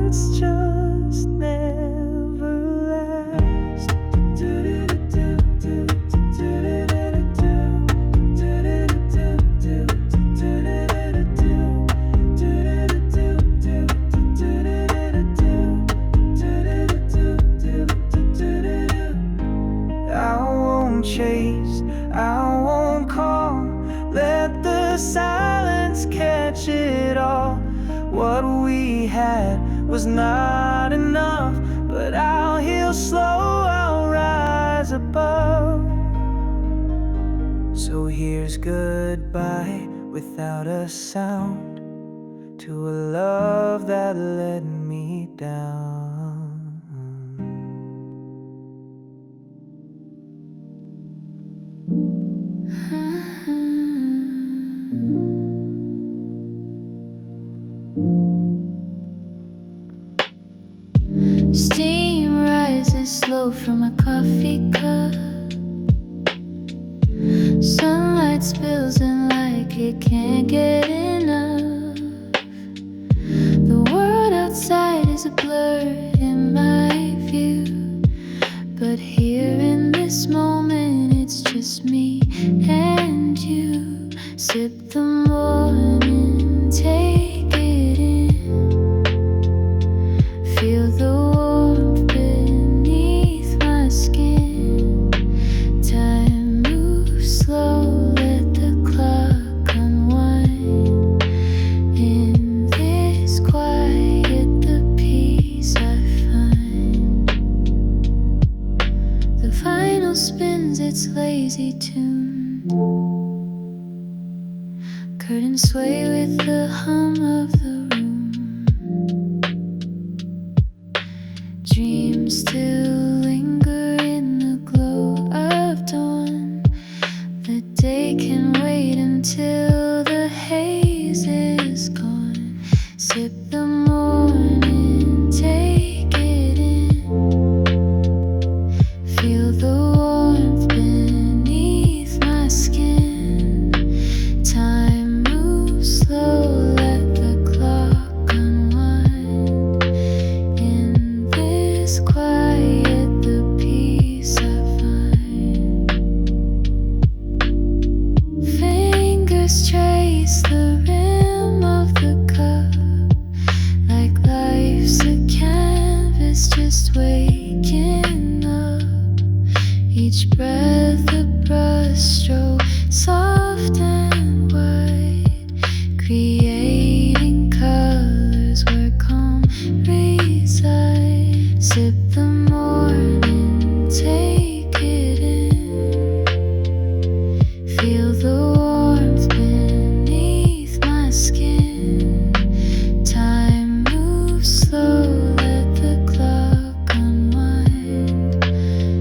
let's just never last. I won't chase, I won't call. Let the silence catch it all. What we had was not enough, but I'll heal slow, I'll rise above. So here's goodbye without a sound to a love that let me down. Steam rises slow from a coffee cup. Sunlight spills in like it can't get enough. The world outside is a blur in my view, but here in this moment it's just me and you. Sip the morning, take it in. Feel the warmth beneath my skin. Time moves slow, let the clock unwind. In this quiet, the peace I find. The vinyl spins its lazy tune. Curtains sway with the hum of the room. Dreams still linger in the glow of dawn. The day can wait until the haze is gone. Sip the morning, take it in. Feel the warmth beneath my skin. Time moves slow, let the clock unwind. In this quiet, the peace I find. Fingers trace the rim of the cup, like life's a canvas just waking up. Each breath a brushstroke, soft and wide, creating colors where calm reside. Sip the morning, take it in. Feel the warmth beneath my skin. Time moves slow, let the clock unwind.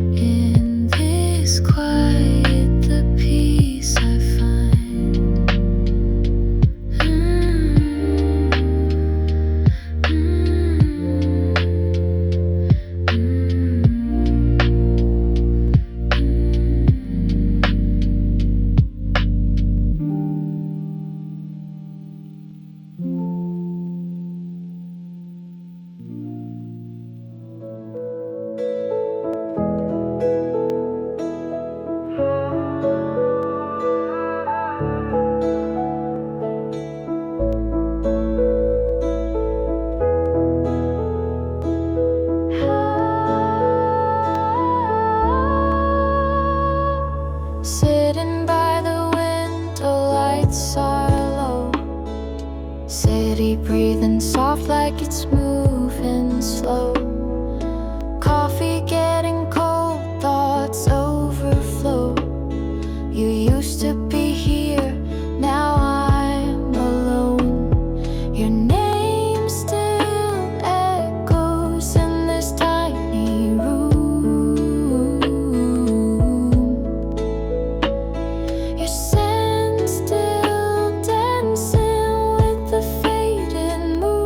In this quiet, the peace I find. Sitting by the window, lights are low. City breathing soft like it's moving slow. Coffee getting cold, thoughts overflow. You used to be here, now I'm alone. Your name still echoes in this tiny room. Your scent still dancing with the fading moon.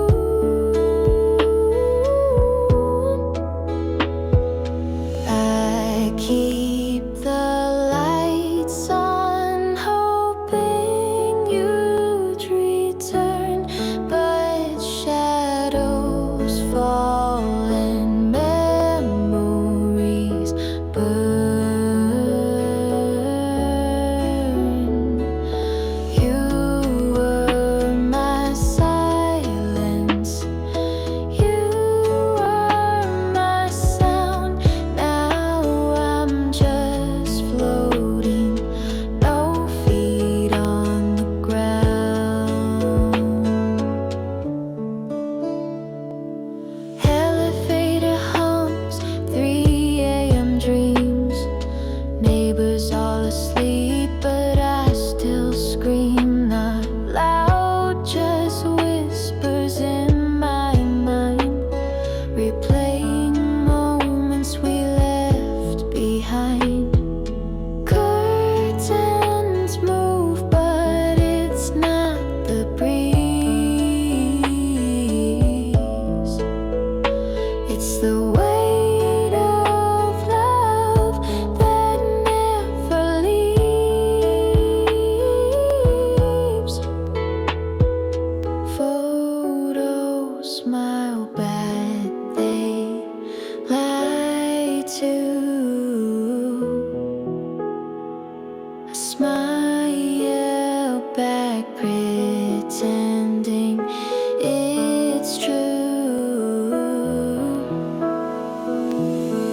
bad they lie to. I smile back pretending it's true.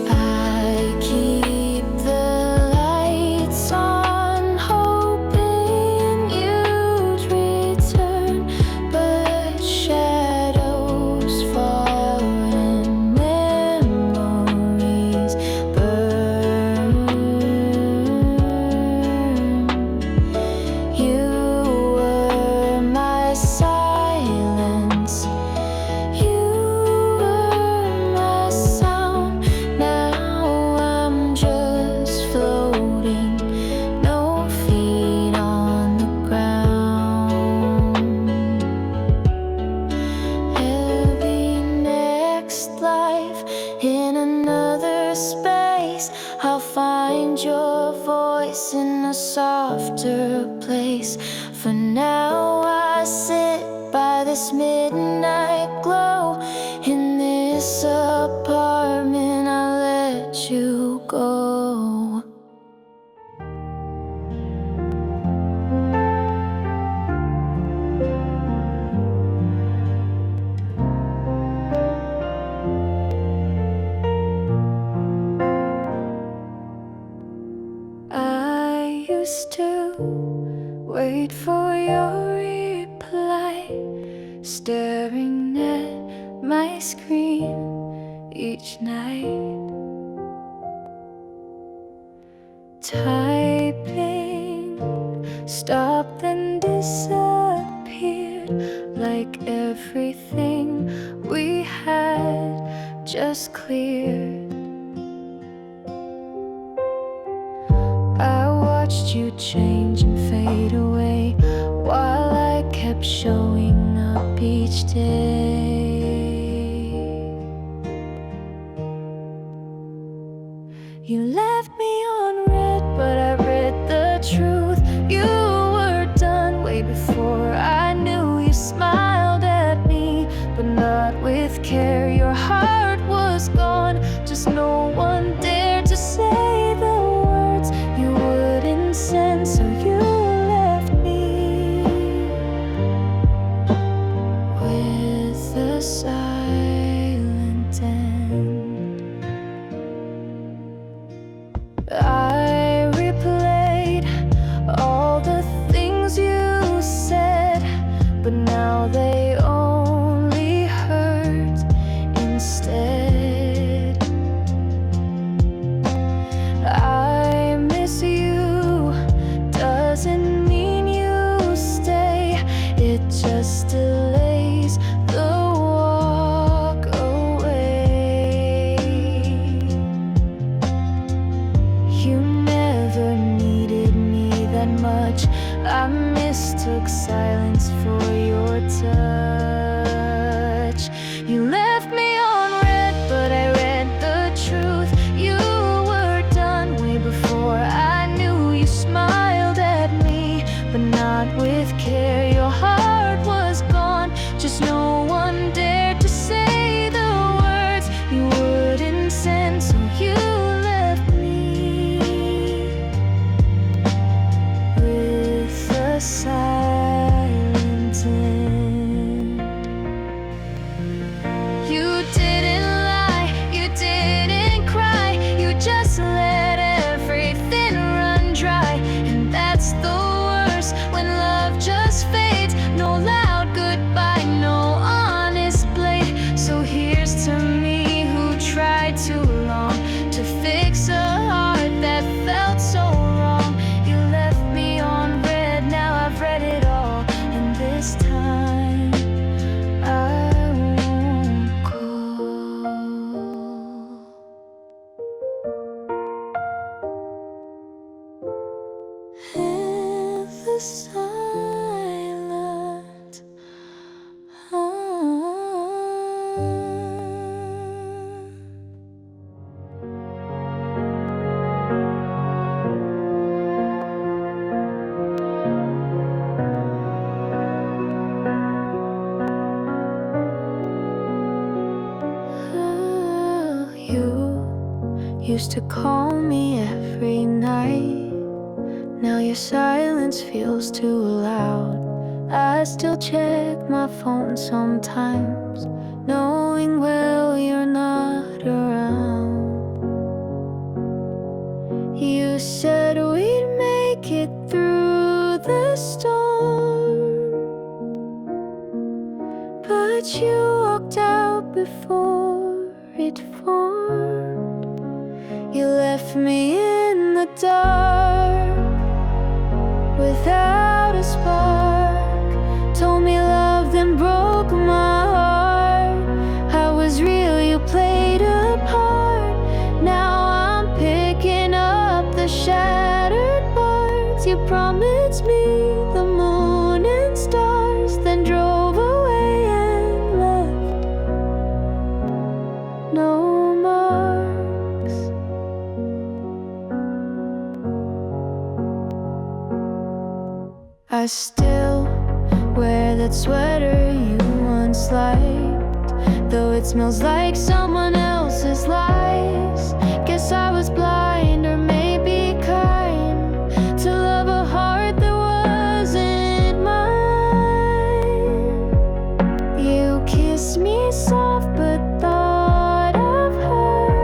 I keep the lights on, hoping you'd return, but shadows fall and memories burn. You were my silence, you were my sound. Now I'm just floating, no feet on the ground. Every next life in another space, I'll find your voice in a softer place. For now I sit by this midnight glow in this apartment. I let you go. I used to wait for your reply, staring at my screen each night, typing, stopped and disappeared, like everything we had just cleared. I watched you change and fade away while I kept showing up each day. You left me on red, but I read the truth. You were done way before I knew. You smiled at me, but not with care. Your heart was gone, just no one dared to say the words you wouldn't send, so you left me with a silent end. I replayed all the things you said, but now they only hurt instead. I miss you, doesn't mean you stay, it just delays the walk away. You never needed me that much, I mistook silence for your touch. You left me on red, but I read the truth. You were done way before I knew. You smiled at me, but not with care. Your heart was gone, just no one dared to say the words you wouldn't send, so you left me with a silent end. used to call me every night. Now your silence feels too loud. I still check my phone sometimes, knowing well you're not around. You said we'd make it through the storm, but you walked out before it formed. You left me in the dark without a spark. Told me love, then broke my heart. I was real, you played a part. Now I'm picking up the shattered parts. You promised me the moon and stars, then drove away and left no marks. I still wear that sweater you once liked, though it smells like someone else's lies. Guess I was blind, or maybe kind, to love a heart that wasn't mine. You kissed me soft but thought of her.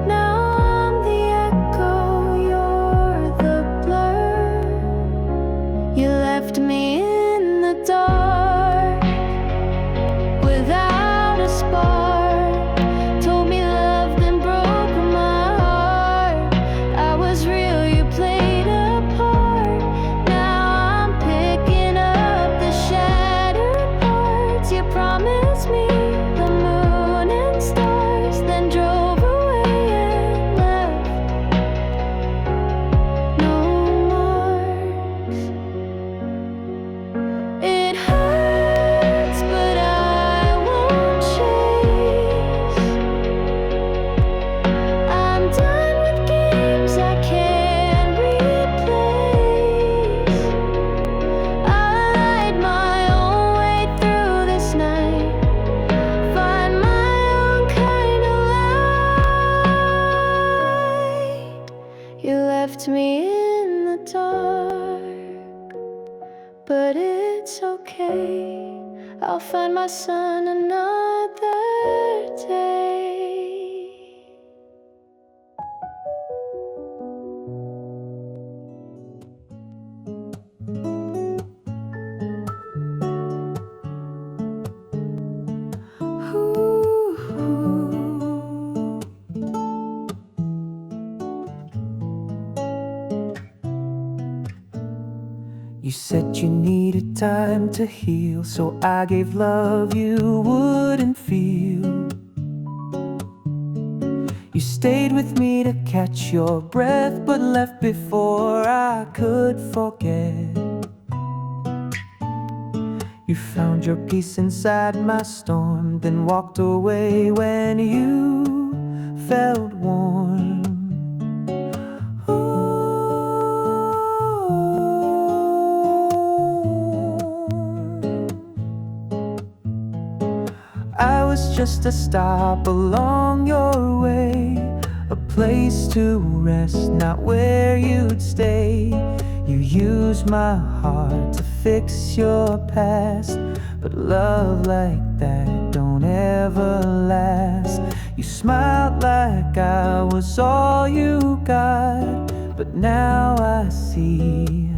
Now I'm the echo, you're the blur. You left me in the dark without a spark. Told me love, then broke my heart. I was real, you played a part. Now I'm picking up the shattered parts. You promised me the moon and stars, then drove away and left no marks. It hurts, but I won't chase. I'm done with games I can't replace. I'll light my own way through this night, find my own kind of light. You left me in the dark, but it's okay. I'll find my sun another day. You said you needed time to heal, so I gave love you wouldn't feel. You stayed with me to catch your breath, but left before I could forget. You found your peace inside my storm, then walked away when you felt warm. I was just a stop along your way, a place to rest, not where you'd stay. You used my heart to fix your past, but love like that don't ever last. You smiled like I was all you got, but now I see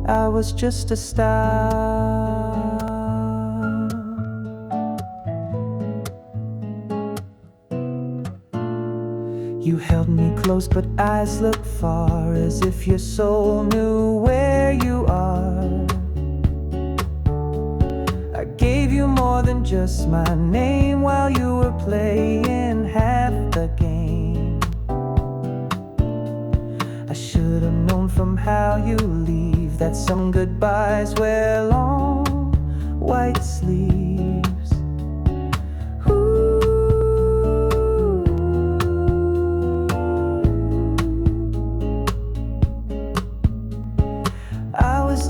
I was just a stop. You held me close, but eyes look far, as if your soul knew where you are. I gave you more than just my name while you were playing half the game. I should have known from how you leave that some goodbyes wear long white sleeves.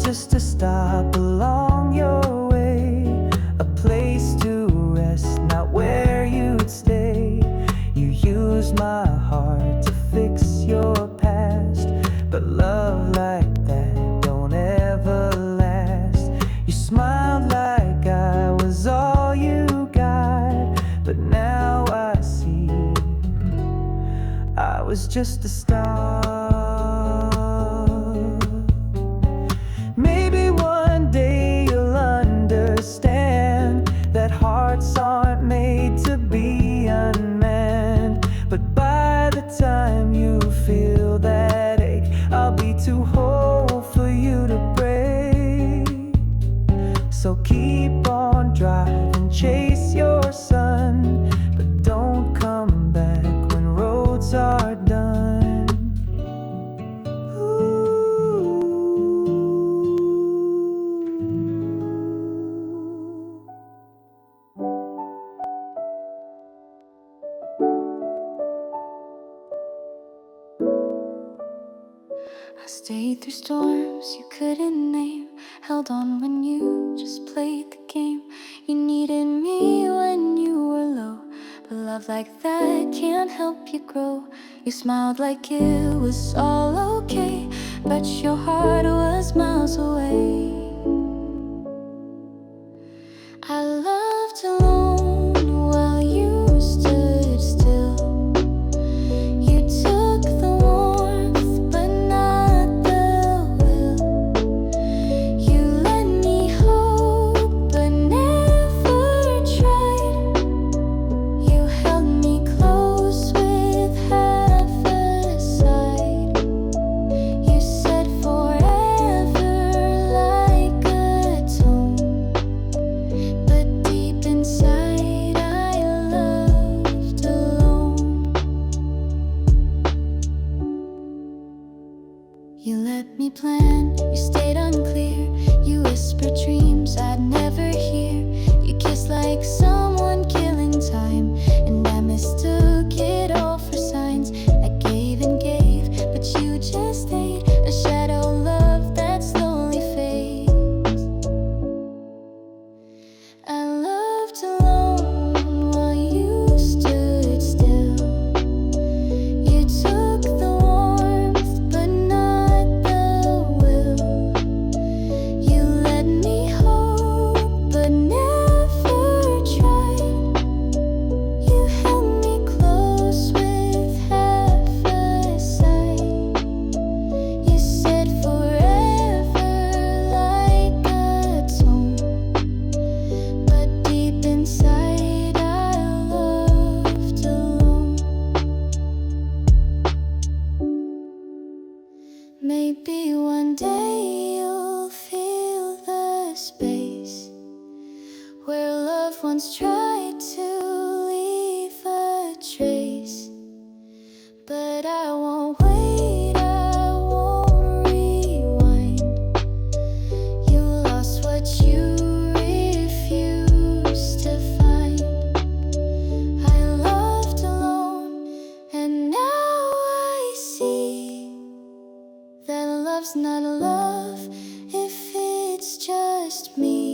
Just a stop along your way, a place to rest, not where you'd stay. just a start. Maybe one day you'll understand that hearts aren't made to be unmanned. But by the time you feel that ache, I'll be too whole for you to break. So keep on driving, chase your sun, but don't come back when roads are done. I stayed through storms you couldn't name, held on when you just played the game. You needed me when you were low, but love like that can't help you grow. You smiled like it was all okay, but your heart was miles away. I loved alone while you stood still. You took the warmth but not the will. You let me hope but never tried. You held me close with half a sigh. You said forever like a tone, but deep inside I loved alone. You let me plan, you stayed unclear. You whispered dreams I'd never hear. You kissed like someone killing time, and I mistook it all for signs. I gave and gave, but you just stayed. A shadow love that slowly fades. I loved alone while you stood still. You took the warmth but not the will. You let me hope but never tried. You held me close with half a sigh. You said forever like a tone, but deep inside I loved alone. Maybe one day you'll feel the space where love once tried to leave a trace. But I won't wait, I won't rewind. You lost what you refused to find. I loved alone, and now I see that love's not love if it's just me.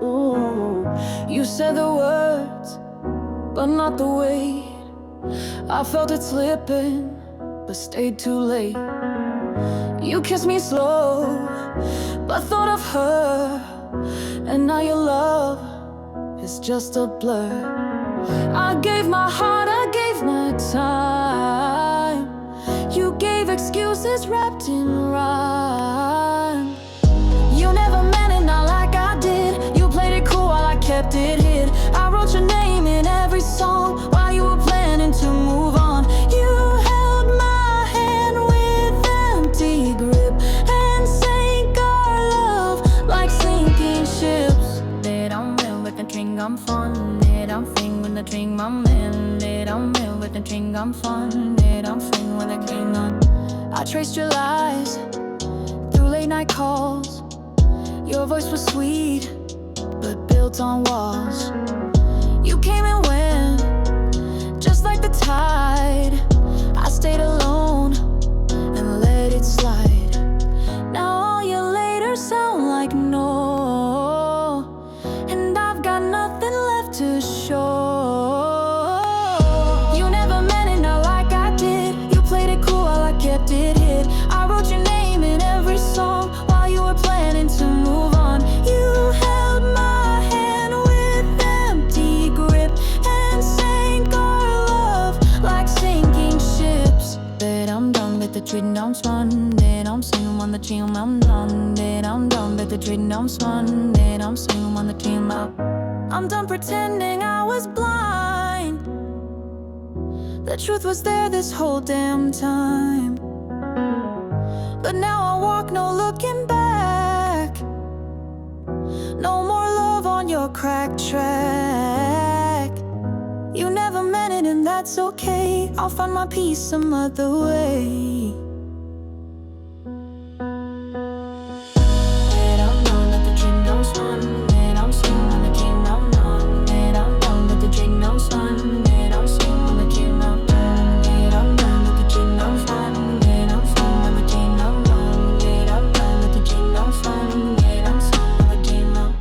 Ooh, you said the words, but not the weight. I felt it slipping, but stayed too late. You kissed me slow, but thought of her, and now your love is just a blur. I gave my heart, I gave my time. You gave excuses wrapped in rhyme. You never meant it, not like I did. You played it cool while I kept it hid. I wrote your name in every song while you were planning to move on. You held my hand with empty grip and sank our love like sinking ships. That I'm real with the drink, I'm fun. That I'm fling with the drink, my man. That I'm real with the drink, I'm fun. That I'm fling with the drink on. I traced your lies through late night calls. Your voice was sweet, but built on walls. You came and went, just like the tide. I stayed alone and let it slide. Now all your later sound like no, and I've got nothing left to show. You never meant it, not like I did. You played it cool while I kept it hid. I wrote your name in every song while you were planning to move on. You treating I'm swanning. I'm singing on the team, I'm done. I'm done, but the treating I'm swanning. I'm singing on the team, I'm done pretending I was blind. The truth was there this whole damn time. But now I walk, no looking back. No more love on your cracked track. You never meant it and that's okay. I'll find my peace some other way. And I'm done with the dream, I'm swan. And I'm swinging on the team, I'm done. And I'm done with the dream, I'm swan. And I'm swinging on the team, I'm done. And I'm done with the dream, I'm swan. And I'm swinging on the team, I'm done. And I'm done with the dream, I'm swan. And I'm swinging on the team, I'm.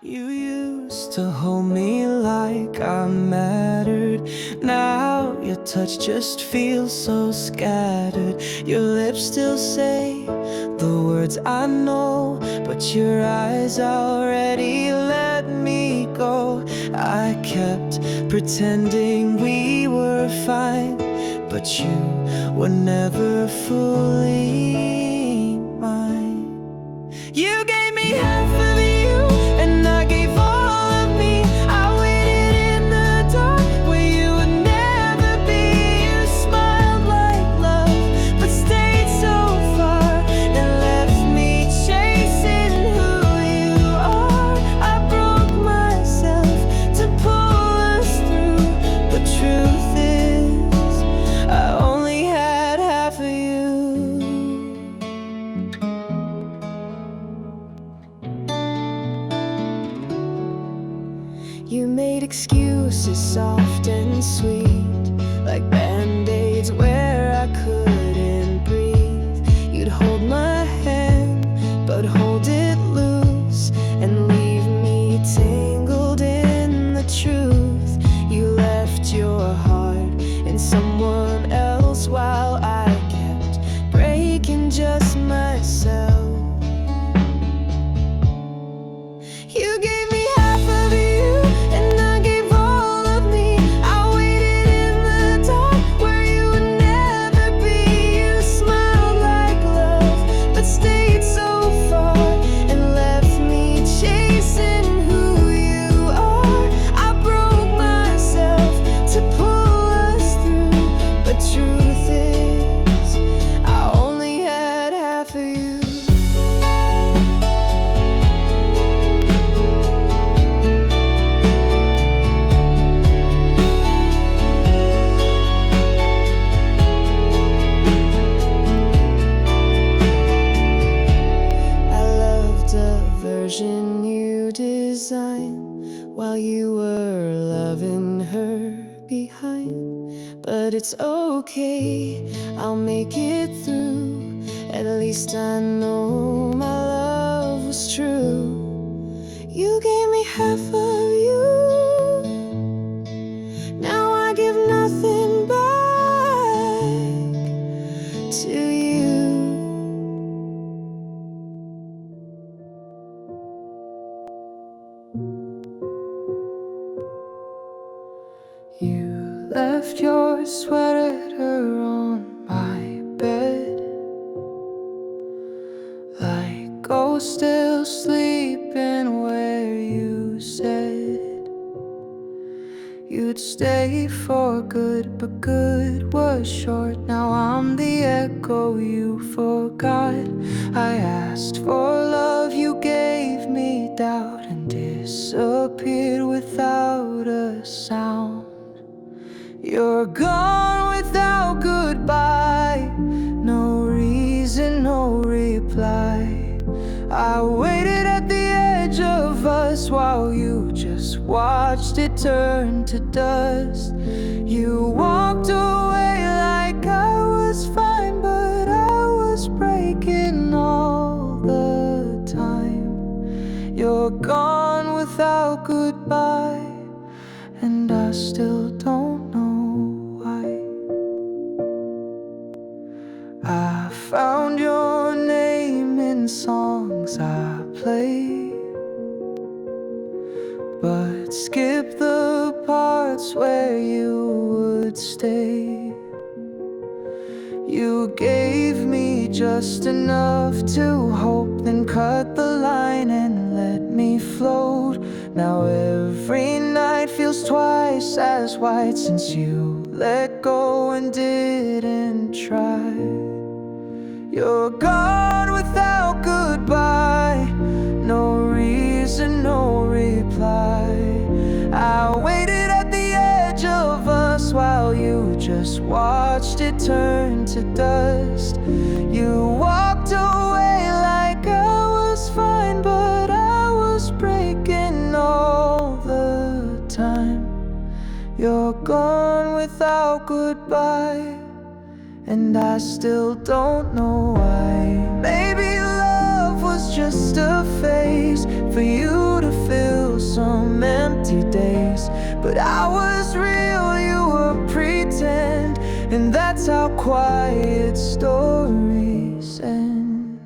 You used to hold me like I mattered. Now your touch just feels so scattered. Your lips still say the words I know, but your eyes already let me go. I kept pretending we were fine, but you were never fully mine. You gave me half of you, and I gave all of me. I waited in the dark where you would never be. You smiled like love, but stayed so far and left me chasing who you are. I broke myself to pull us through. The truth is, I only had half of you. You made excuses soft and sweet, like band-aids where I couldn't breathe. You'd hold my hand, but hold it loose and leave me tangled in the truth. You left your heart in someone else while I kept breaking just myself. You gave me half of you, and I gave all of me. I waited in the dark where you would never be. You smiled like love, but stayed so far and left me chasing who you are. I broke myself to pull us through, but truth is, I only had half of you. I loved a version you designed while you were loving her behind. But it's okay, I'll make it through. At least I know my love was true. You gave me half of you. Now I give nothing back to you. You left your sweater on my bed, like ghosts still sleeping where you said you'd stay for good, but good was short. Now I'm the echo you forgot. I asked for love, you gave me doubt and disappeared without a sound. You're gone without goodbye, no reason, no reply. I waited at the edge of us while you just watched it turn to dust. You walked away like I was fine, but I was breaking all the time. You're gone without goodbye, and I still don't know why. I found your name in songs I play, but skip the parts where you would stay. You gave me just enough to hope, then cut the line and let me float. Now every night feels twice as white since you let go and didn't try. You're gone without goodbye, no reason, no reply. I waited at the edge of us while you just watched it turn to dust. You walked away like I was fine, but I was breaking all the time. You're gone without goodbye, and I still don't know why. Maybe love was just a phase for you to fill some empty days, but I was real, you were pretend, and that's how quiet stories end.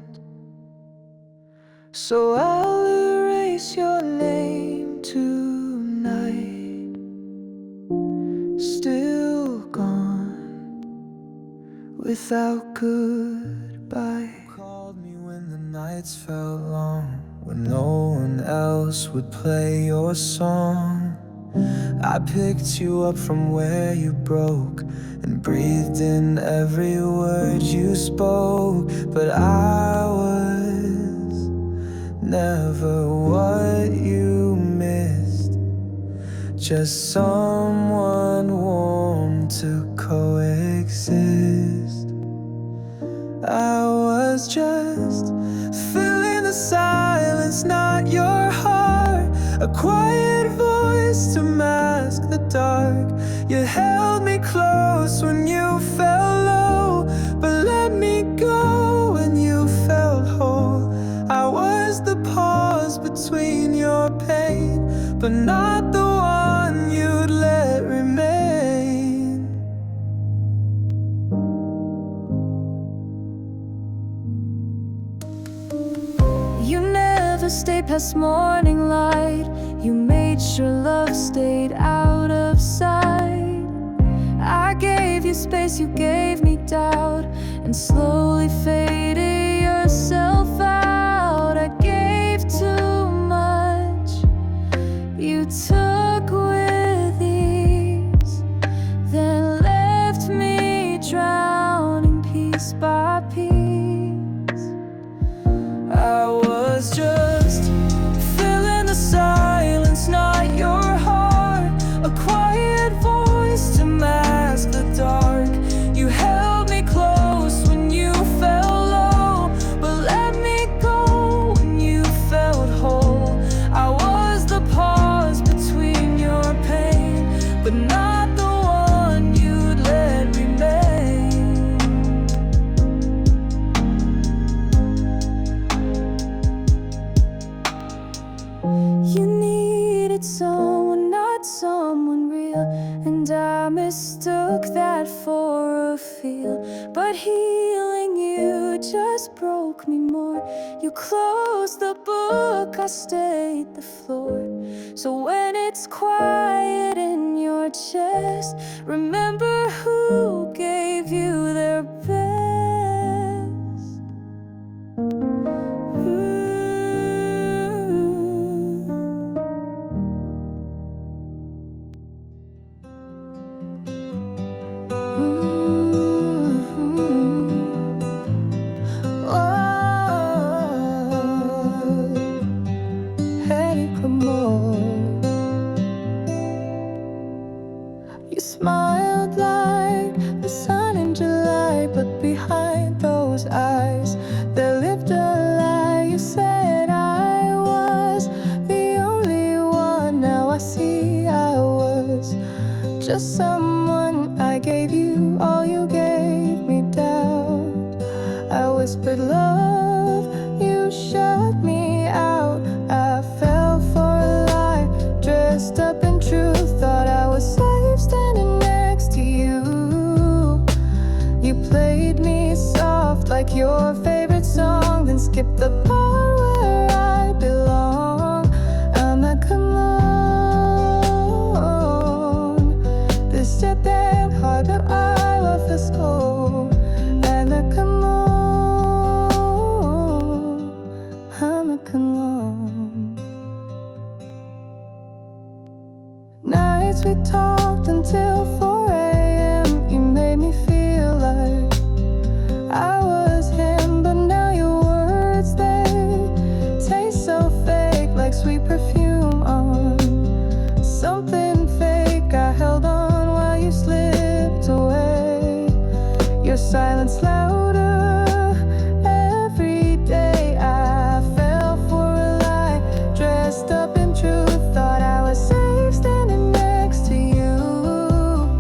So I'll erase your name tonight. Still gone without goodbye. You called me when the nights felt long, when no one else would play your song. I picked you up from where you broke and breathed in every word you spoke, but I was never what you missed, just someone warm to coexist. I was just filling the silence, not your heart, a quiet voice to mask the dark. You held me close when you fell low, but let me go when you felt whole. I was the pause between your pain, but not the one you'd let remain. You never stayed past morning light. You made sure love stayed out of sight. I gave you space, you gave me doubt, and slowly faded yourself out. I gave too much, you took with ease, then left me drowning piece by piece. I was just filling the silence, not your heart, a quiet voice to mask the dark. You held me close when you fell low, but let me go when you felt whole. I was the pause between your pain, but not the one you'd let remain. You needed someone, not someone real, and I mistook that for a feel. But healing you just broke me more. You closed the book, I stayed the floor. So when it's quiet in your chest, remember who gave you their best. You smiled like the sun in July, but behind those eyes there lived a lie. You said I was the only one. Now I see I was just someone. I gave you all, you gave me doubt. I whispered love, you shut me out. I fell for a lie, dressed up in truth. Thought I was safe standing next to you. You played me soft like your favorite song, then skipped the part where I belong. I'm not alone. This is damn hard, but I love this. Oh, silence louder. Every day I fell for a lie, dressed up in truth, thought I was safe standing next to you.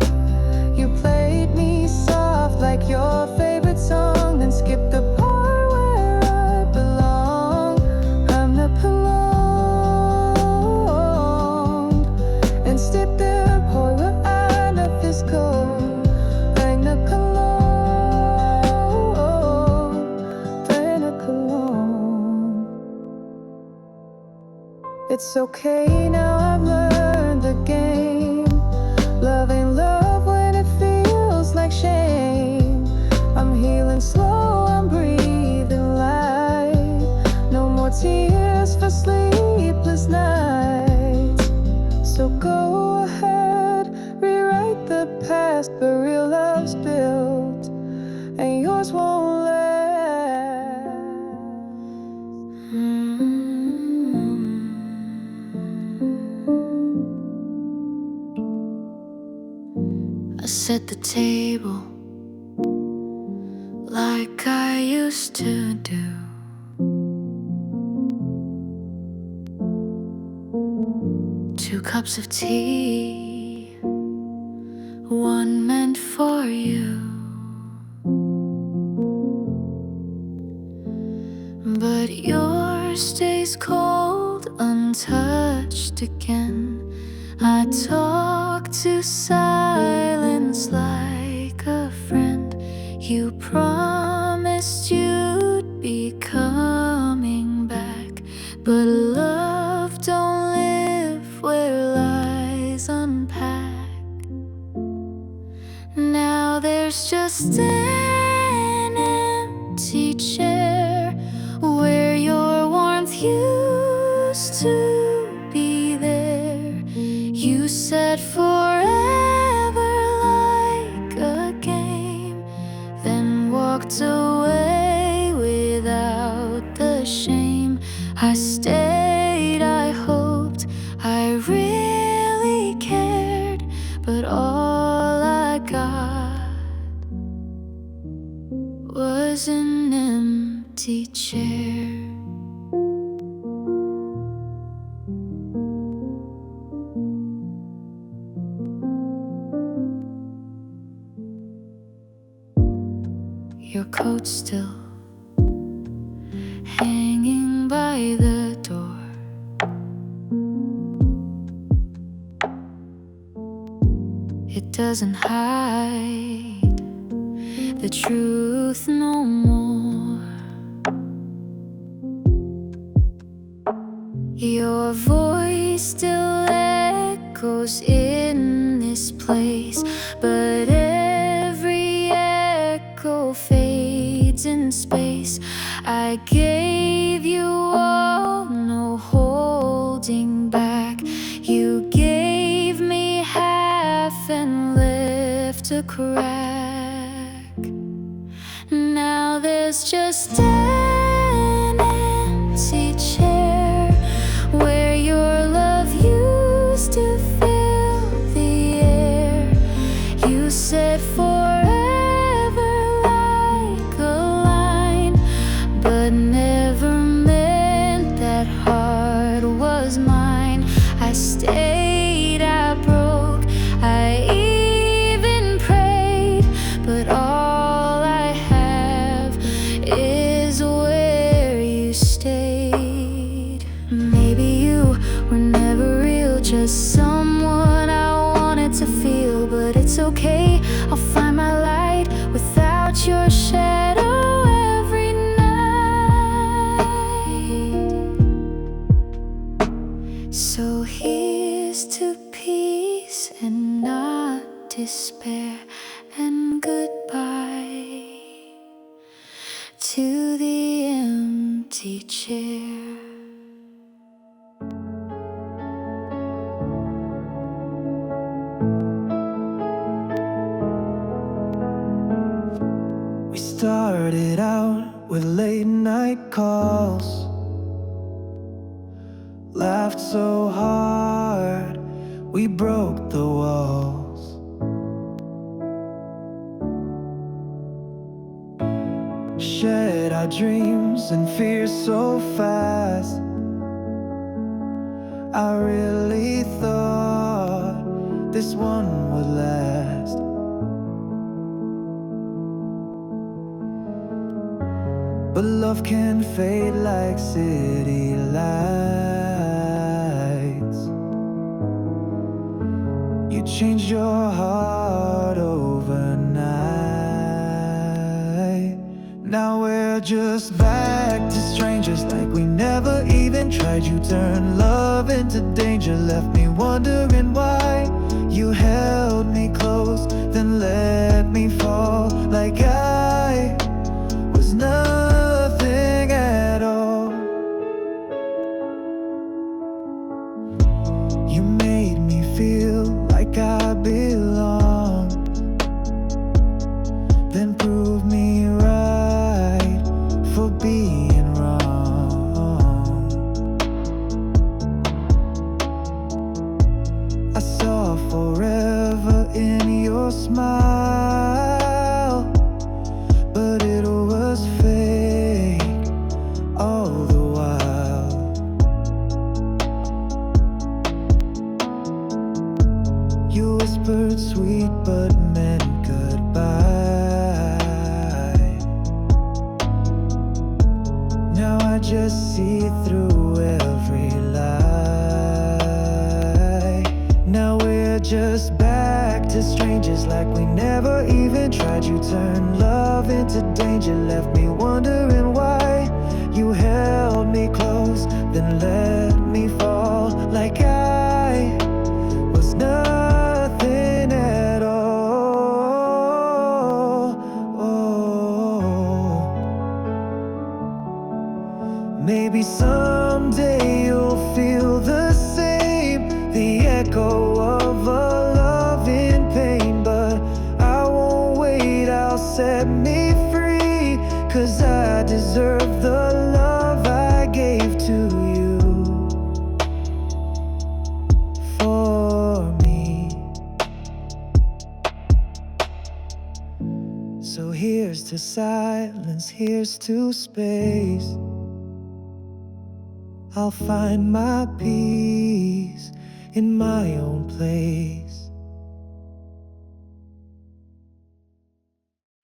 You played me soft like your favorite song, then skipped the part where I belong. I'm the prolonged and stepped there, boy, where I left this cold. Like the cologne, like the cologne. It's okay now, I've learned the game. Love ain't love when it feels like shame. I'm healing slow, I'm breathing light. No more tears for sleepless nights. So go ahead, rewrite the past, but real love's built, and yours won't last. I set the table like I used to do. Two cups of tea, one meant for you. But yours stays cold, untouched again. I talk to silence like a friend. You promised you'd be coming back, but love don't live where lies unpack. Now there's just an empty chair where your warmth used to be there. You said forever like a game, then walked away without the shame. I stayed, I hoped, I really cared, but all I got was an empty chair. Your coat still hanging by the door. It doesn't hide the truth no more. Your voice still echoes in this place, but every echo fades in space. I gave you all, no holding back. You gave me half and left a crack. Now there's just an empty chair where your love used to fill the air. You said forever like a line, but never meant that heart was mine. I stayed, I broke, I even prayed, but all I have is where you stayed. Maybe you were never real, just someone I wanted to feel, but it's okay, I'll find my light without your shadow every night. So here's to peace and not despair, and goodbye to the empty chair. We started out with late night calls, laughed so hard we broke the walls. Shared our dreams and fears so fast. I really thought this one would last. But love can fade like city lights. You changed your heart overnight. Now we're just back to strangers like we never even tried. You turned love into danger, left me wondering why. You held me close, then let me fall like I was nothing at all. You made me feel like I belong, then proved me right for being wrong. I saw forever in your smile, but it was fake all the while. You whispered sweet but meant goodbye. Now I just see through every lie. Now we're just back to strangers like we never even tried. You turned love into danger, left me wondering why. You held me close, then let me fall like I was nothing at all. Maybe someday you'll feel the same, the echo of a love in pain. But I won't wait, I'll set me free, 'cause I deserve the love I gave to you. For me. So here's to silence, here's to space. I'll find my peace in my own place.